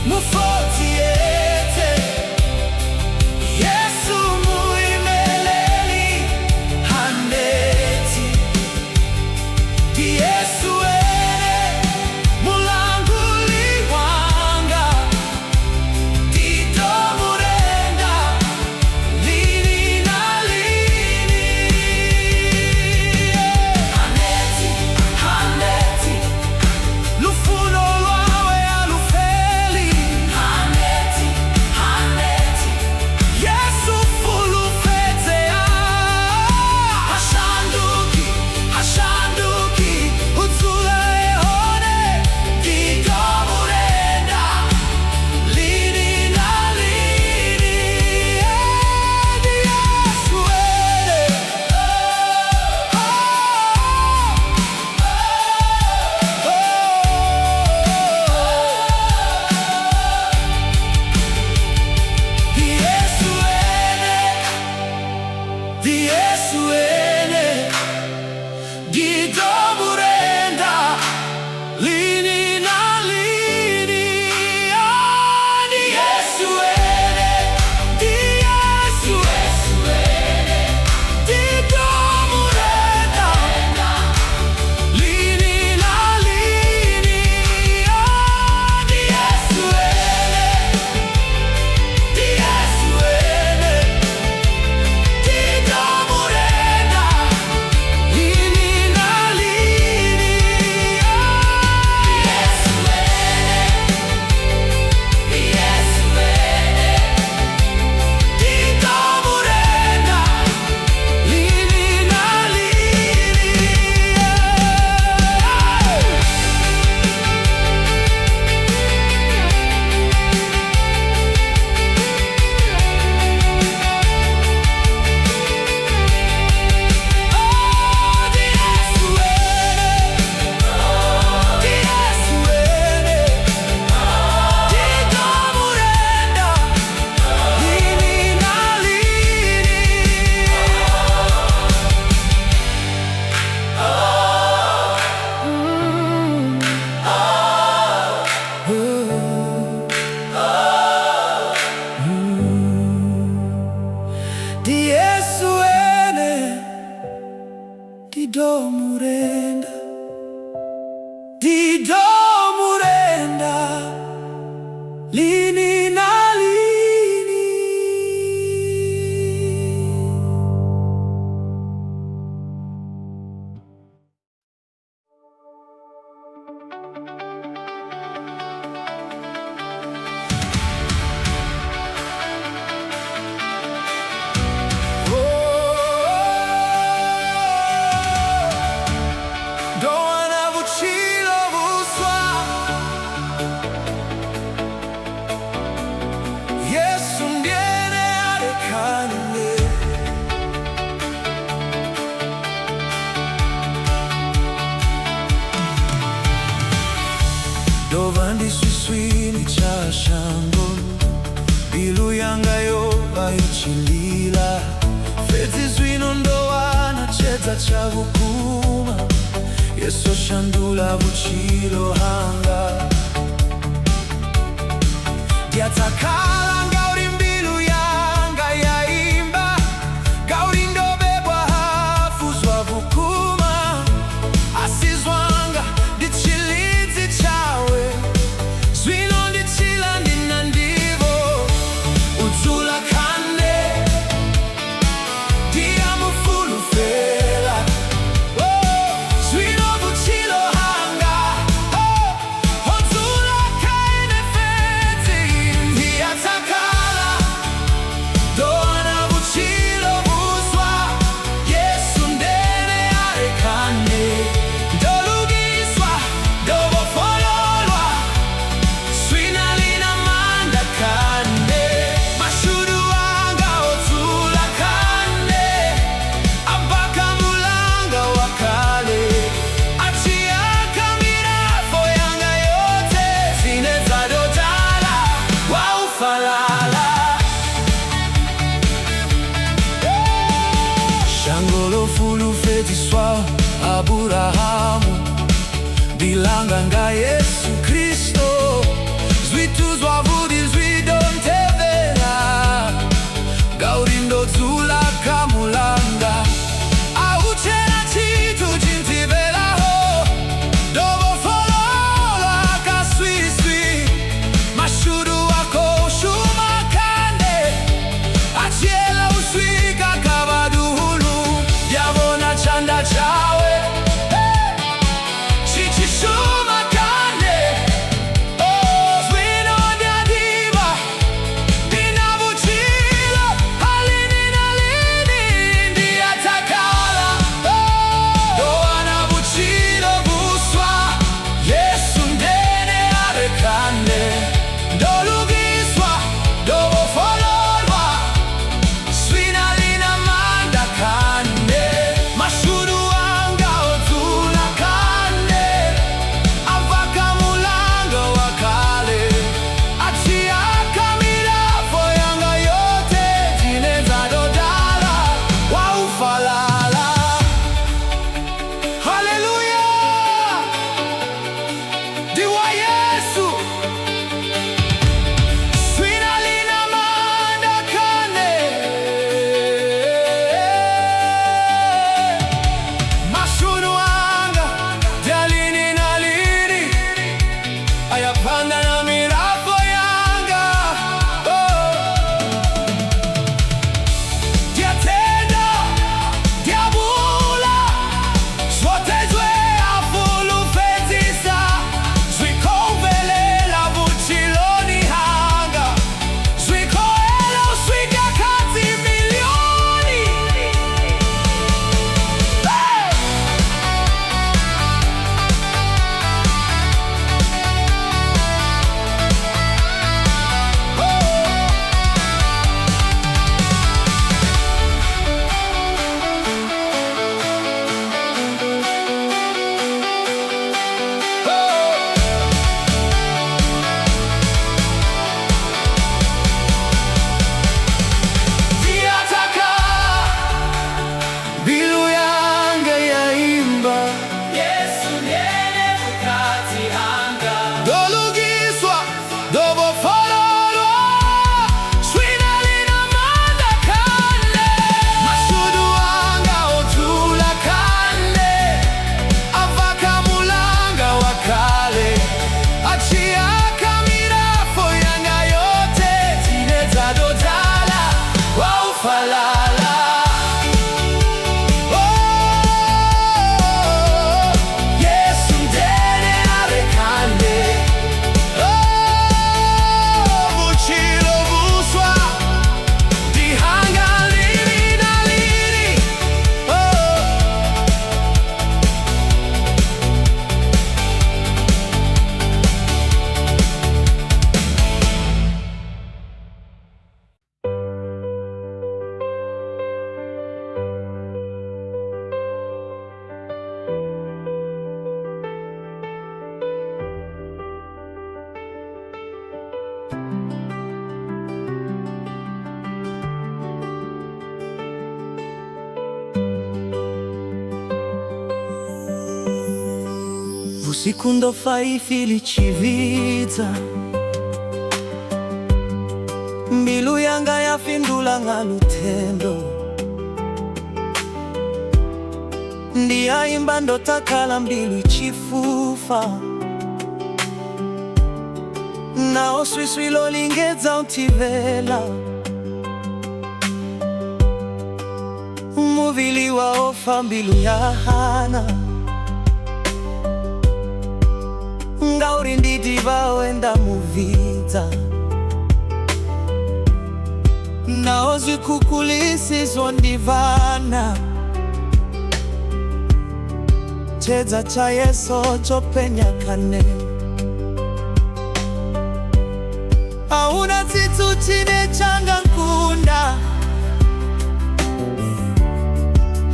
mufoti yete Yesu muimeleli haneti di Yesu ene mulanguli wanga dito murenda lini na lini. Haneti, haneti lufuno lwawe alufeli haneti, haneti Yesu fulu fetea hashanduki, hashanduki utu Dido murenda lini na lini. Dovandi swiswini cha shango bilu yangayo ayichilila feti zwino ndowana chedza cha vukuma yeso shandula vuchilo hanga yatakala ngauri mbilu yanga yaimba gauri ndobebwa hafu zwa vukuma asizwanga ndichilidzi chawe zwino ndichila ndina ndivo udzula kande diamufulu fela zwino vuchilo hanga odzula kaine feti ndiyataka usiku ndofa ifili chividza mbilu yanga yafindula nga lutendo ndiyaimba ndotakala mbilu ichifufa nao swiswi lolingedza untivela muvili waofa mbilu ya hana ngauri ndidiva wenda muvidza nao zikukulisizwo ndivana chedza cha Yeso chopenya kane auna tsitsu chine changa nkunda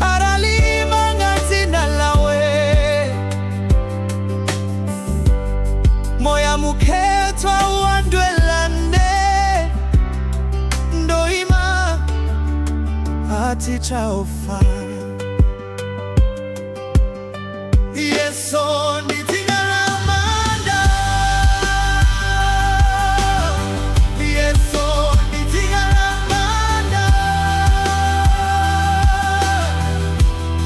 aralima ngadzina lawe moya mukhetwa uwandwelane ndoima ati chaofa Yeso ndi dzina la manda Yeso ndi dzina la manda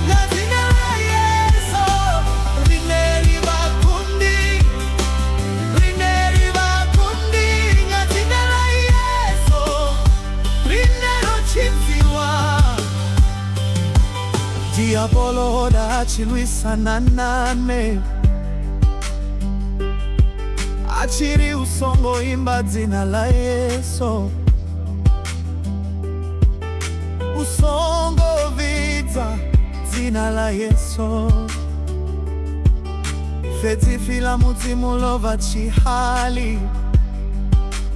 na dzina la Yeso rineri vakundi nga dzina la Yeso rinero chidziwa Diabolo hoda achilwisana nane achiri usongo imba dzina la Yeso usongo vidza dzina la Yeso fedzifila mudzimu lova chihali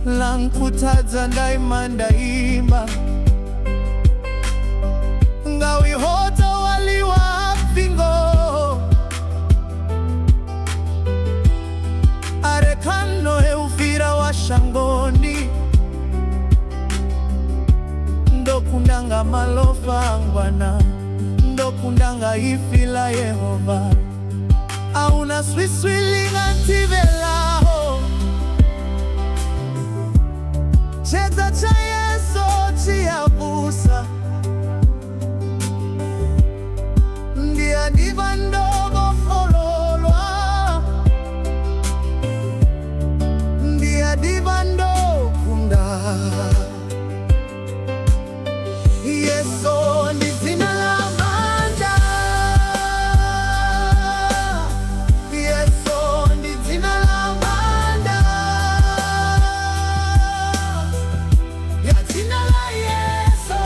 lankutadza ndaima ndaimba ngawihota waliwa pingo arekano eufira wa shangoni ndokundanga malofa angwana ndokundanga ifila Yehova auna swiswilinga ntivelaho chedza cha Yeso chiyabusa ndiva ndogo fololwa ndiva ndokunda Yeso ndi dzina la manda Yeso ndi dzina la manda ya dzina la Yeso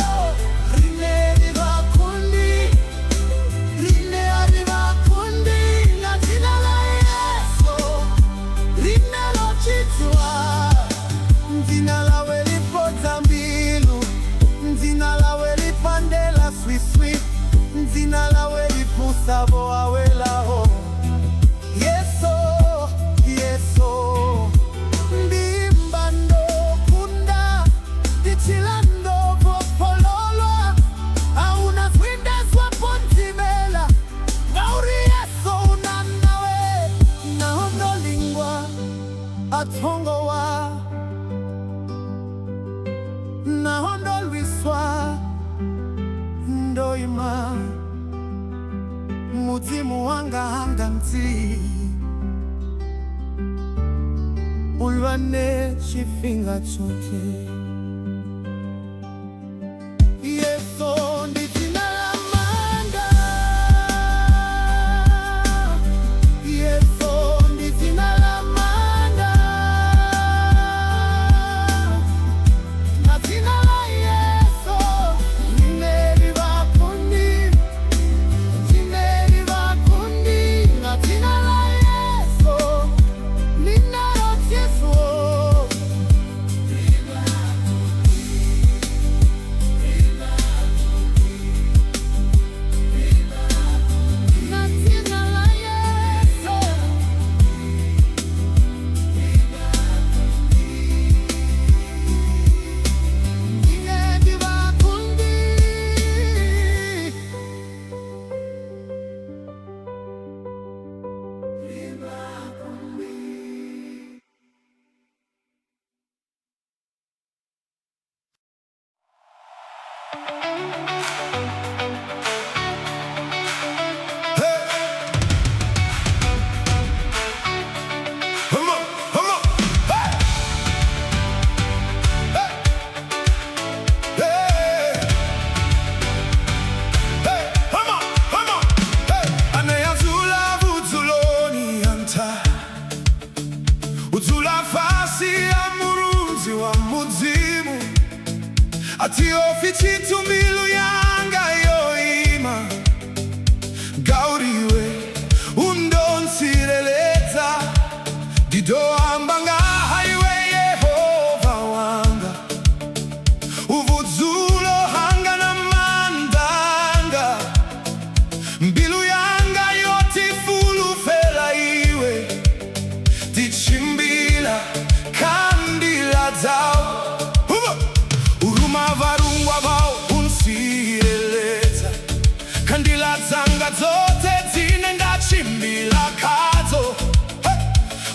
rineri vakundi Ndzina lawe lipodza mbilu ndzina lawe lipandela swiswi ndzina lawe lipusavo awelaho Yeso Yeso ndimba ndokunda ndichila ndovo pololwa auna swindeswa pontimela ngauri Yeso unanawe naondolingwa atongowa nahondolwiswa ndoima mudzimu wanga hanga mti ulwane chifinga chote Yeso ndi dzina la manda Yeso ndi dzina la manda na dzina la Yeso rineri vakundi na dzina la Yeso linero chiso atiofi chitu milu yanga yoima gauriwe undonsireleza didoambanga haiwe Yehova wanga uvudzulo hanga na mandanga mbilu yanga yoti fulu fela iwe dichimbila kandila zao uruma varungwa vao unsireleza kandila zanga zote zine ndachimbila kazo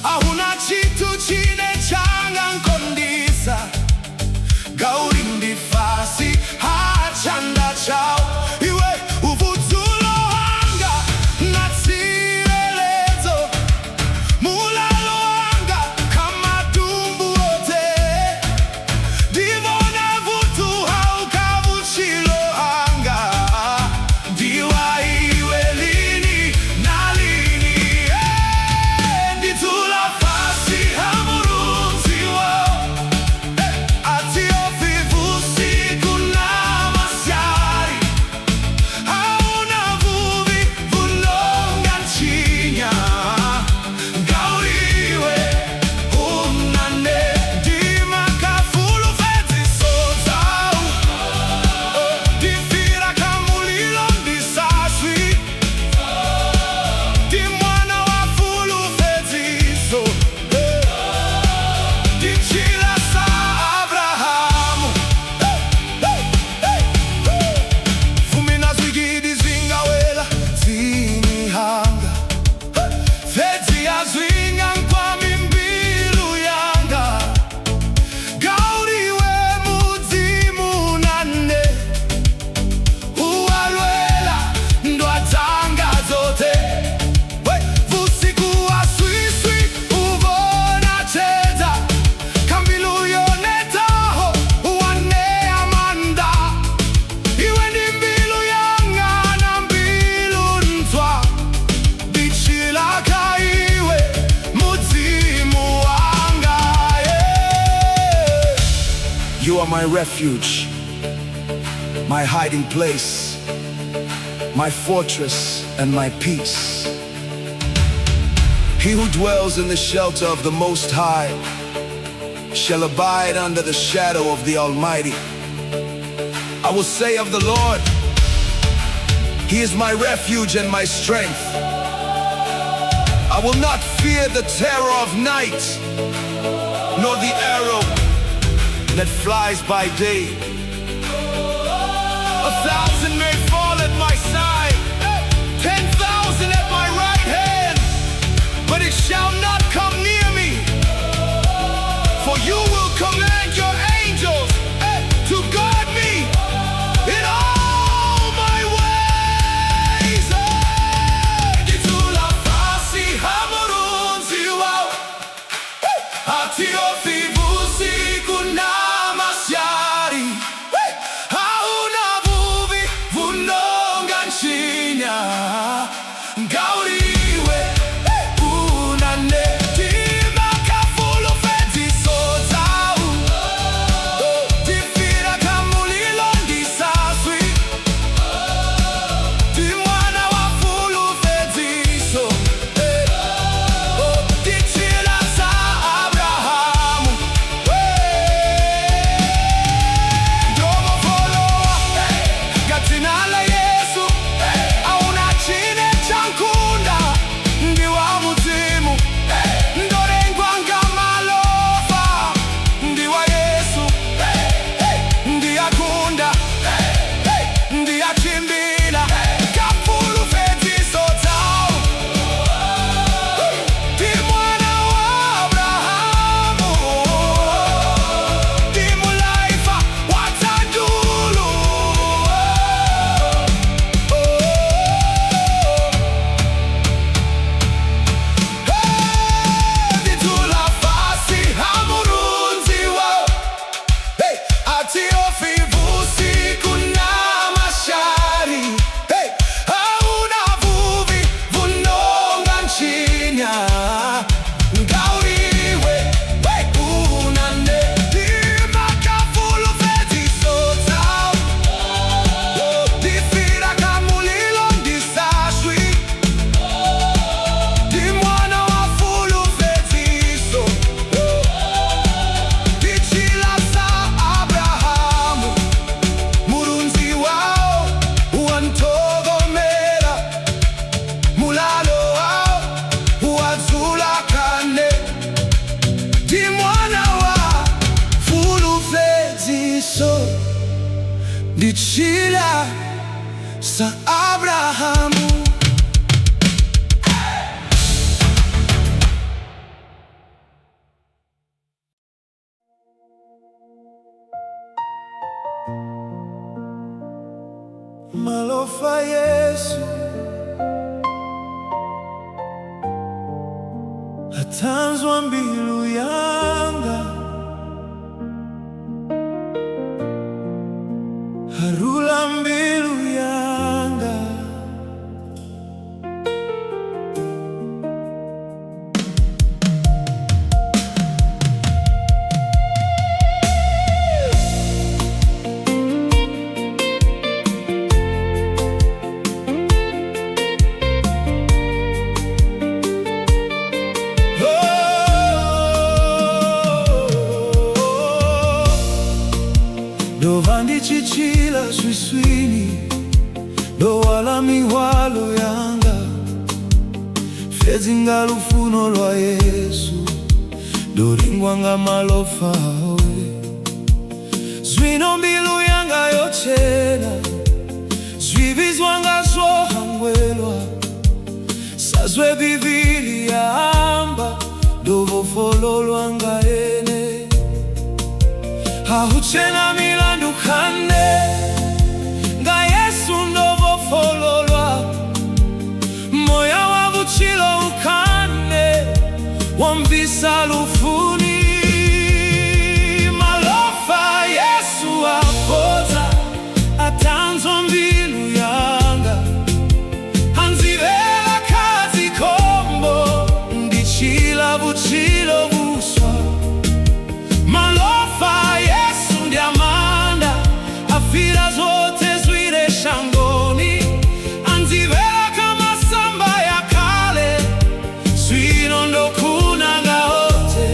ahuna chitu chine changa nkondisa gauri ndifasi hachanda chao iwe uvudzulo hanga natsirelezo mulalo hanga kama dumbu wote divona vutu haukavuchilo hanga diwa iwe lini na lini nditula fasi hamurunzi wao atiofi vusiku na masyari hauna vuvi vulonga nchinya gauriwe unane dima kafulu fezi sozau difira kamulilo ndisaswi dimwana wa fulu feziso dichila sa Abrahamu fumina zwigidi zingawela zinihanga fezi yazwinga nkwami mbilu yanga gauriwe mudzimu nane uwalwela ndwatanga zote vusiku waswiswi uvona cheza kambilu yonetaho uwane amanda iwe ndi mbilu yanga na mbilu ntwa dichilaka iwe mudzimu wanga You are my refuge, my hiding place, my fortress and my peace. He who dwells in the shelter of the Most High shall abide under the shadow of the Almighty. I will say of the Lord, He is my refuge and my strength. I will not fear the terror of night, nor the arrow that flies by day. 1,000 may fall at my side, 10,000 at my right hand, but it shall not come near me. For you will command your angels to guard me in all my ways. Ditula fasi hamurunzi wao atiofi vusiku na masyari hauna vuvi vunonga nchinya gauriwe unane dima kafulu fezi sozau difira kamulilo ndisaswi dimwana wa fulu feziso dichila sa Abrahamu ndomo folowa gatina la Yesu auna chine chankunda ndiwa muzimu ndorengwa ngamalofa ndiwa Yesu ndiyakunda ndiyachimbila kafulu feziso zao dimwana wa Abrahamu dimulaifa watandulu ditula fasi hamurunzi wao atiofi vusiku na mashari hauna vuvi vunonga nchinya ngauriwe unane dima kafulu feziso ndichila sa Abrahamu. Malofa Yesu atanzwa mbilu yanga, harula mbilu yanga. Dovandi chichila swiswini, do wala miwalo yanga, fezinga lufuno lwa Yesu, do ringwanga malofa oe. Zwino mbilu yanga yochena, zwivizwanga zohangwelwa, sazwe bivili ya amba, dovo fololwanga ene. Hahuchena milandu kane, nga Yesu ndovo fololwa, moya wavuchilo ukane, wambisa lufuni. Malofa Yesu apoza, atanzwa mbilu yanga, hanzivela kazi kombo, ndichila vuchilo vuswa. Malofa Yesu ndiamanda, afira zote zwire shangoni, anzivela kama samba ya kale, zwino ndo kunanga hote.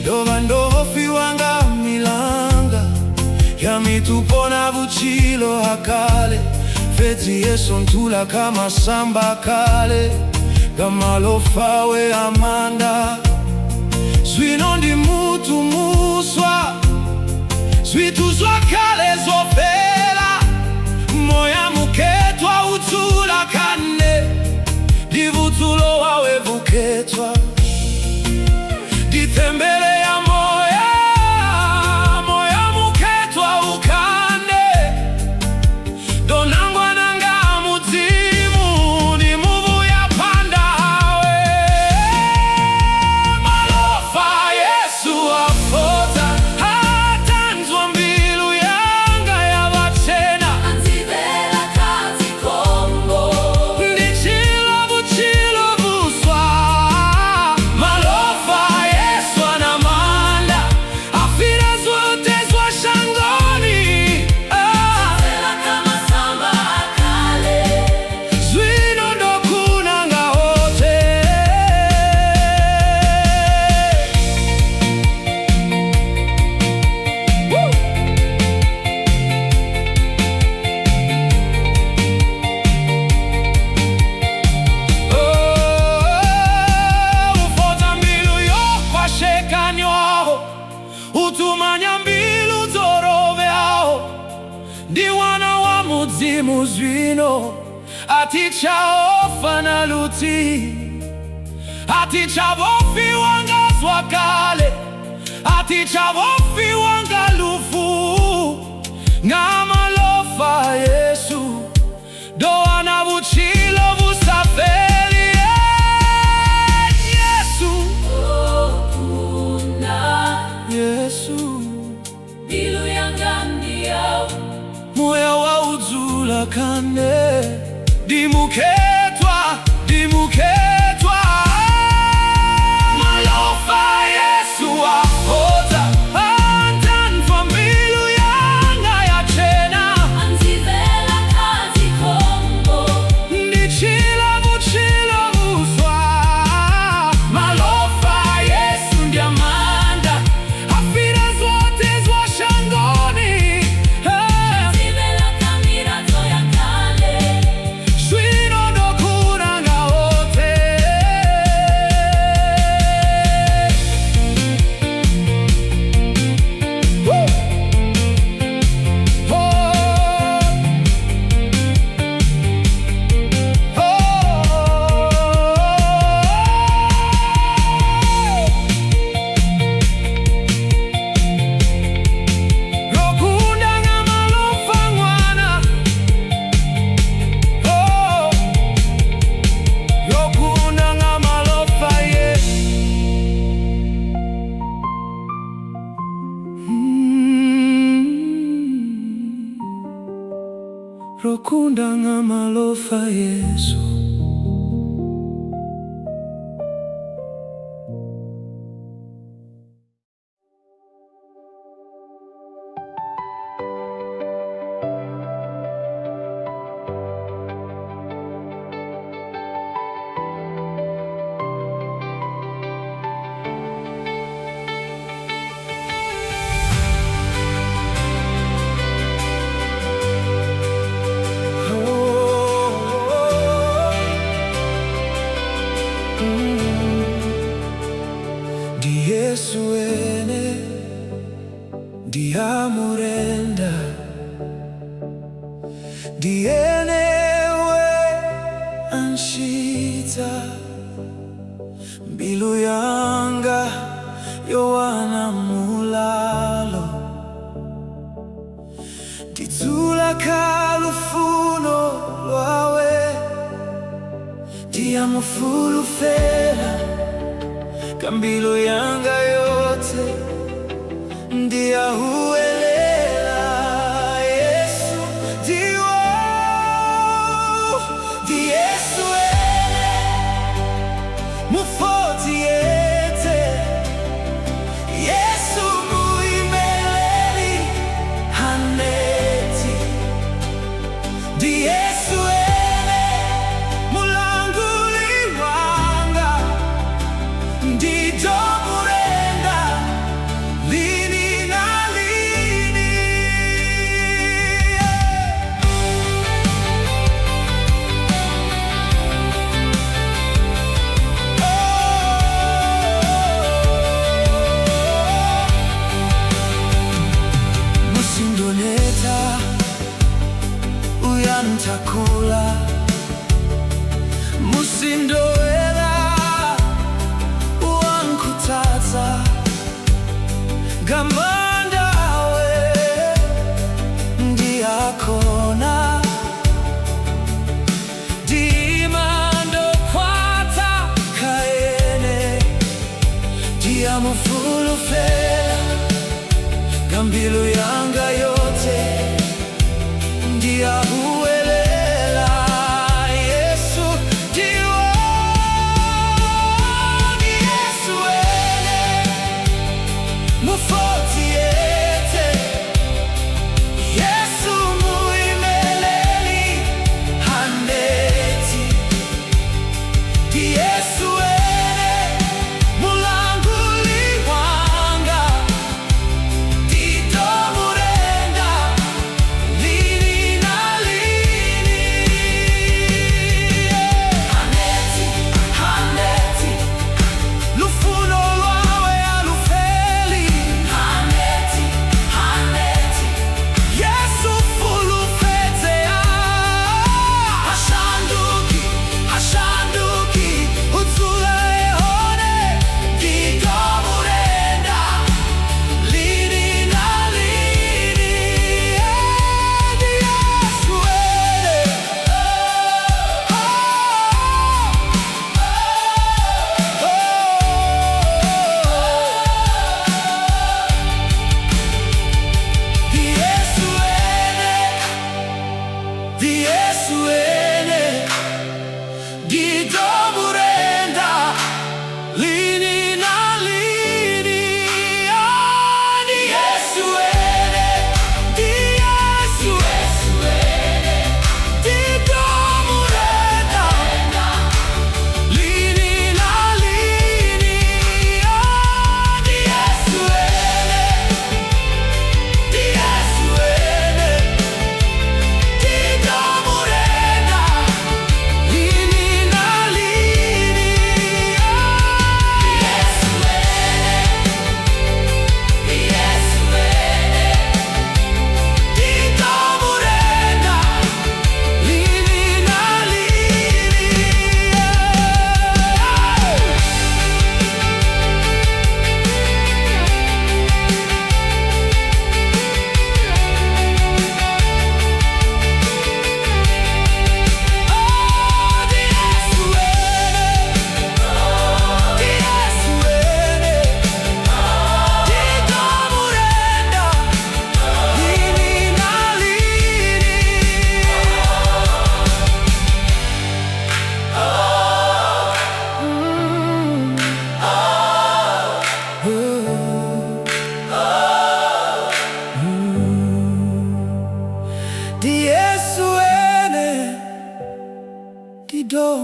Dova ndofi wanga milanga, ya mitupona vuchilo hakale, feti Yesu ntula kama samba kale, gamalofa we amanda. Zwino ndi mutu muswa, zwituzwa kale zofela, moya muketwa utula kane, divutulo wawe vuketwa, ditembele ya moya, moya muketwa ukane, donangwa nanga mutimu, ni muvu ya panda hawe. Malofa Yesu apoza, atanzwa mbilu yanga ya vachena, anzivela kazi kombo, ndichila vuchilo vuswa. Malofa Yesu anamanda, afira zote zwa shangoni, anzivela kama samba akale, zwino ndo kunanga hote. Ufoza mbilu yo kwa shekanywaho, utumanya mbilu zoroveaho, ndi wana wa mudzimu zwino, atichaofa na luti, atichavofi wanga zwakale, atichavofi wanga lufu. Nga malofa Yesu, doa na vuchilo vusafeli. Yesu, kuna Yesu, mbilu yanga ndiyawe, moya wa uzula kane, dimuketwa, dimuketwa. Malofa Yesu apoza, atanzwa mbilu yanga ya chena, anzivela kazi kombo, ndichila vuchilo vuswa. Malofa Yesu ndiamanda, afira zote zwa shangoni, anzivela kamira zoya kale, zwino ndo malofa Yesu. Di Yesu ene diamurenda diene we anshita mbilu yanga yowana mulalo ditula kalufuno lwawe diamufulu fela kambilo yanga yote ndia huelela Yesu diwo di Yesu ele mufoti yete Yesu muimeleli haneti di Yesu ele mulanguli wanga ndijo murenda lini na lini. Musindoneta uyantakula musindoela wankutata gamandawe ndiyakona dimando kwata kaene diyamufulu fela gambilu yanga yote ndiyahuelela Yesu diwo di Yesu ele mufoti yete Yesu muimeleli haneti di Yesu ele mulanguli wanga ditomurenda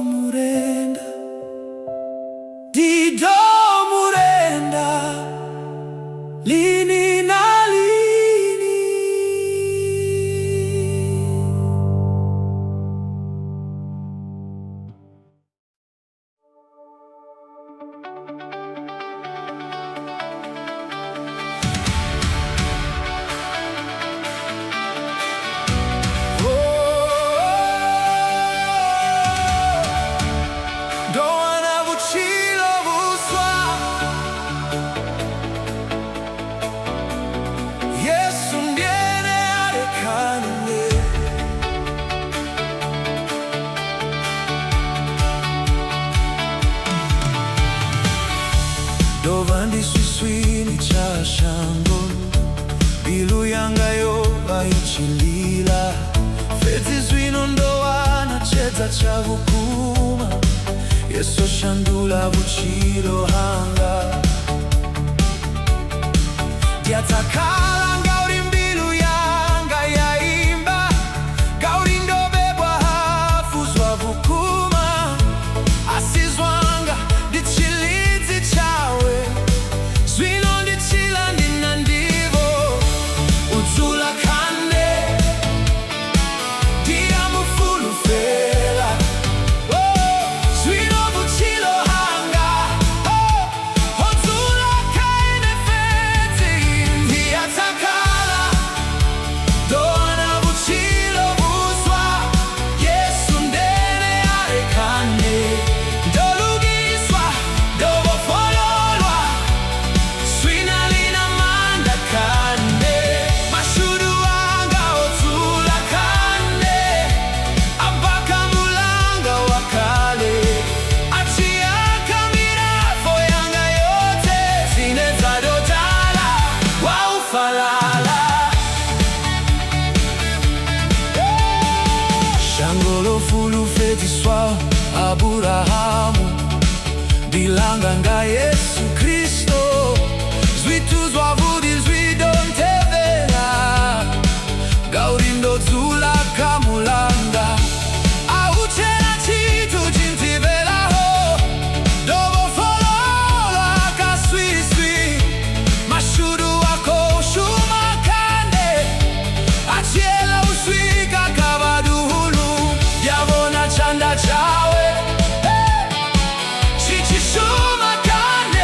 murenda, Dido murenda, lini na lini. Dovandi swiswini cha shango bilu yangayo baichilila feti zwino ndowana chedza cha vukuma yeso shandula vuchilo hanga yatakala ngauri mbilu yanga yaimba gauri ndobebwa hafu zwa vukuma asizwanga dichilidzi chawe zwino ndichila ndina ndivo udzula kande dia mufulu fela zwino vuchilo hanga udzula kaine feti ndiyatakala dona vuchilo vuswa yesu ndene arekane ndolugiswa ndovofololwa swina lina manda kane mashudu wanga odzula kane abaka mulanga wakale achiaka mirafo yanga yote zineza dodala waufalala shangolo fulu fetiswa Aburahamu dilanga nga Yesu Kristo zwitu zwavudi zwidontevera gaurindo dzula kamulanga auchena chitu chintivelaho dovofolola kaswiswi mashudu wako shumakande achiela uswika kavaduhulu yavona chanda chawe chichishuma kane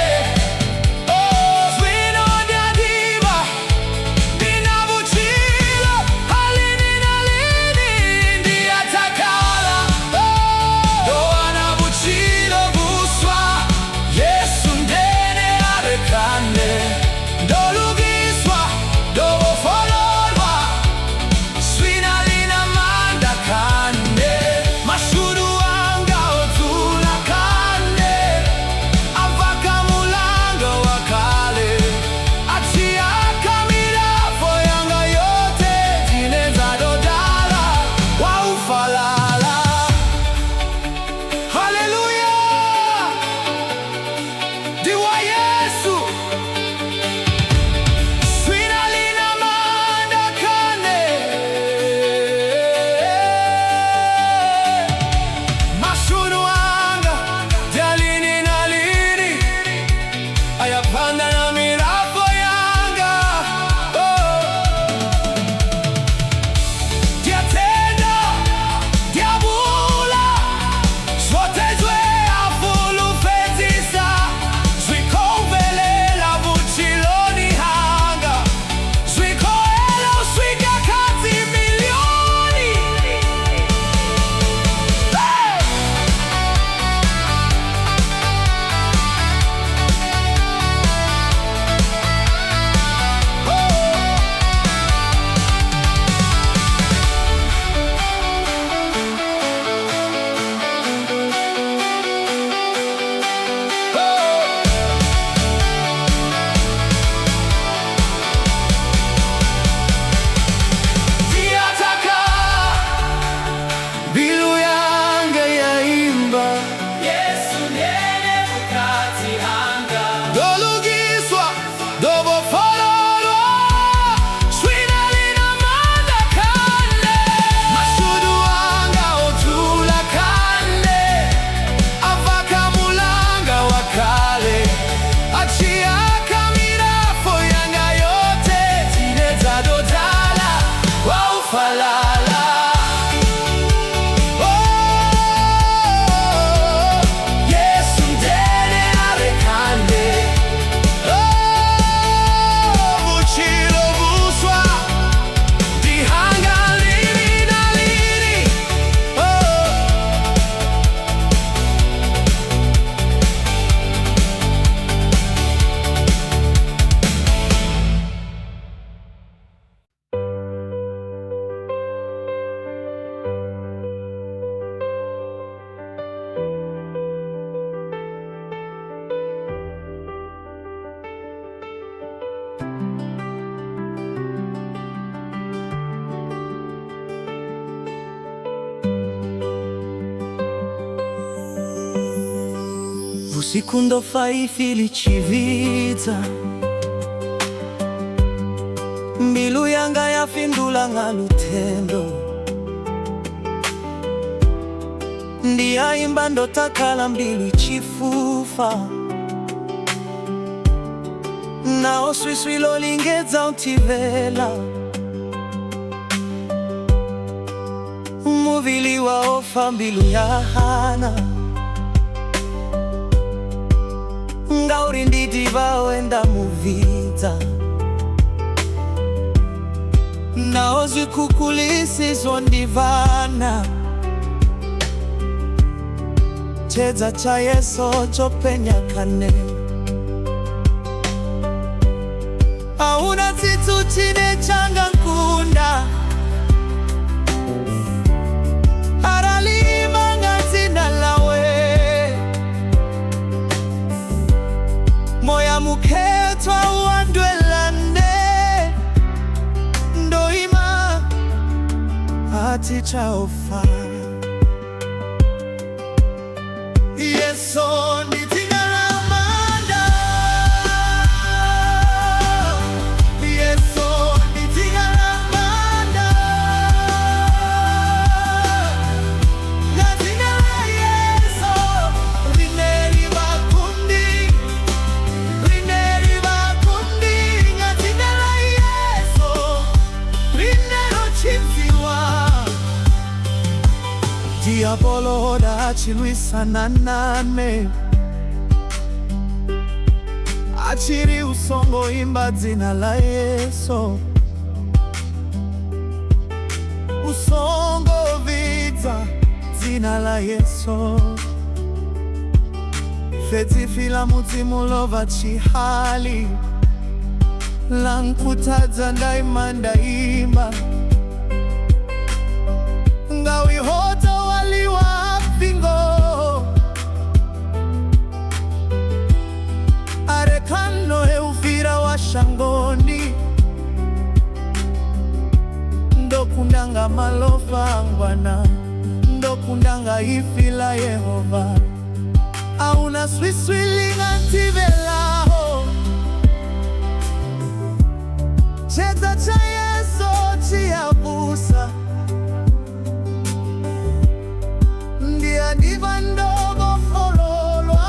usiku ndofa ifili chividza mbilu yanga yafindula nga lutendo ndiyaimba ndotakala mbilu ichifufa nao swiswi lolingedza utivela muvili waofa mbilu ya hana ngauri nditi vawenda muvidza nao zikukulisizwo ndivana chedza cha Yeso chopenya kane auna tsitsu chine changa nkunda aralima ngadzina lawe moya mukhetwa uandwelane ndoima ati chaofa Yeso ni dzina la manda Yeso ni dzina la manda na dzina la Yeso rineri vakundi na dzina la Yeso rinero chidziwa Diabolo hoda achilwisana nane achiri usongo imba dzina la Yeso usongo vidza dzina la Yeso fedzifila mudzimu lova chihali lankutadza ndaima ndaimba ngawihota waliwa pingo arekano eufira wa shangoni ndokundanga malofa angwana ndokundanga ifila Yehova auna swiswilinga ntivelaho chedza cha Yeso chiyabusa ndiva ndogo fololwa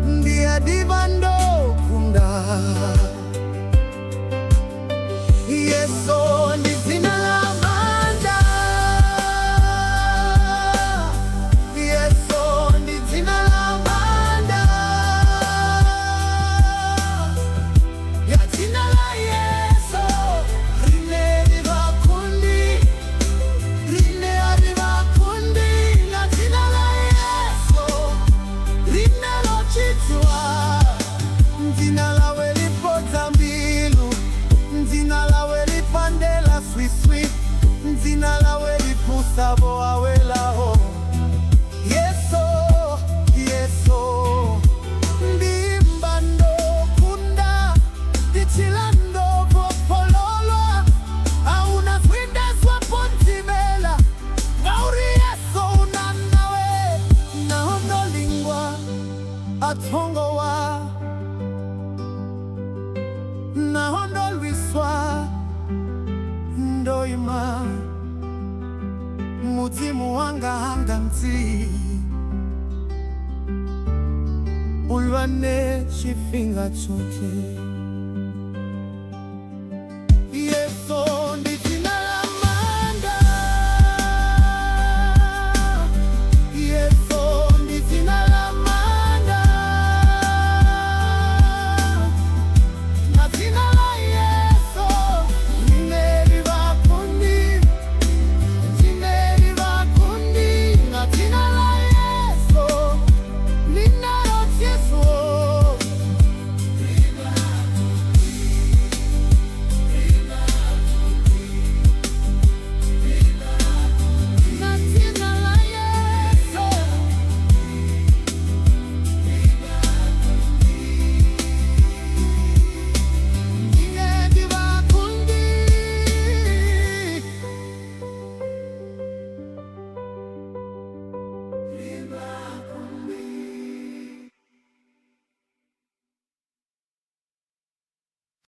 ndiva ndokunda Yeso ndi dzina la manda Yeso ndi dzina la manda ya dzina la Yeso rineri vakundi Dzina lawe lipodza mbilu dzina lawe lipandela swiswi dzina lawe lipusavo awelaho Yeso Yeso ndimba ndokunda ndichila ndovo pololwa auna swindeswa pontimela ngauri Yeso unanawe naondolingwa atongowa nahondolwiswa ndoima mudzimu wanga hanga mtsi ulwane chifinga chote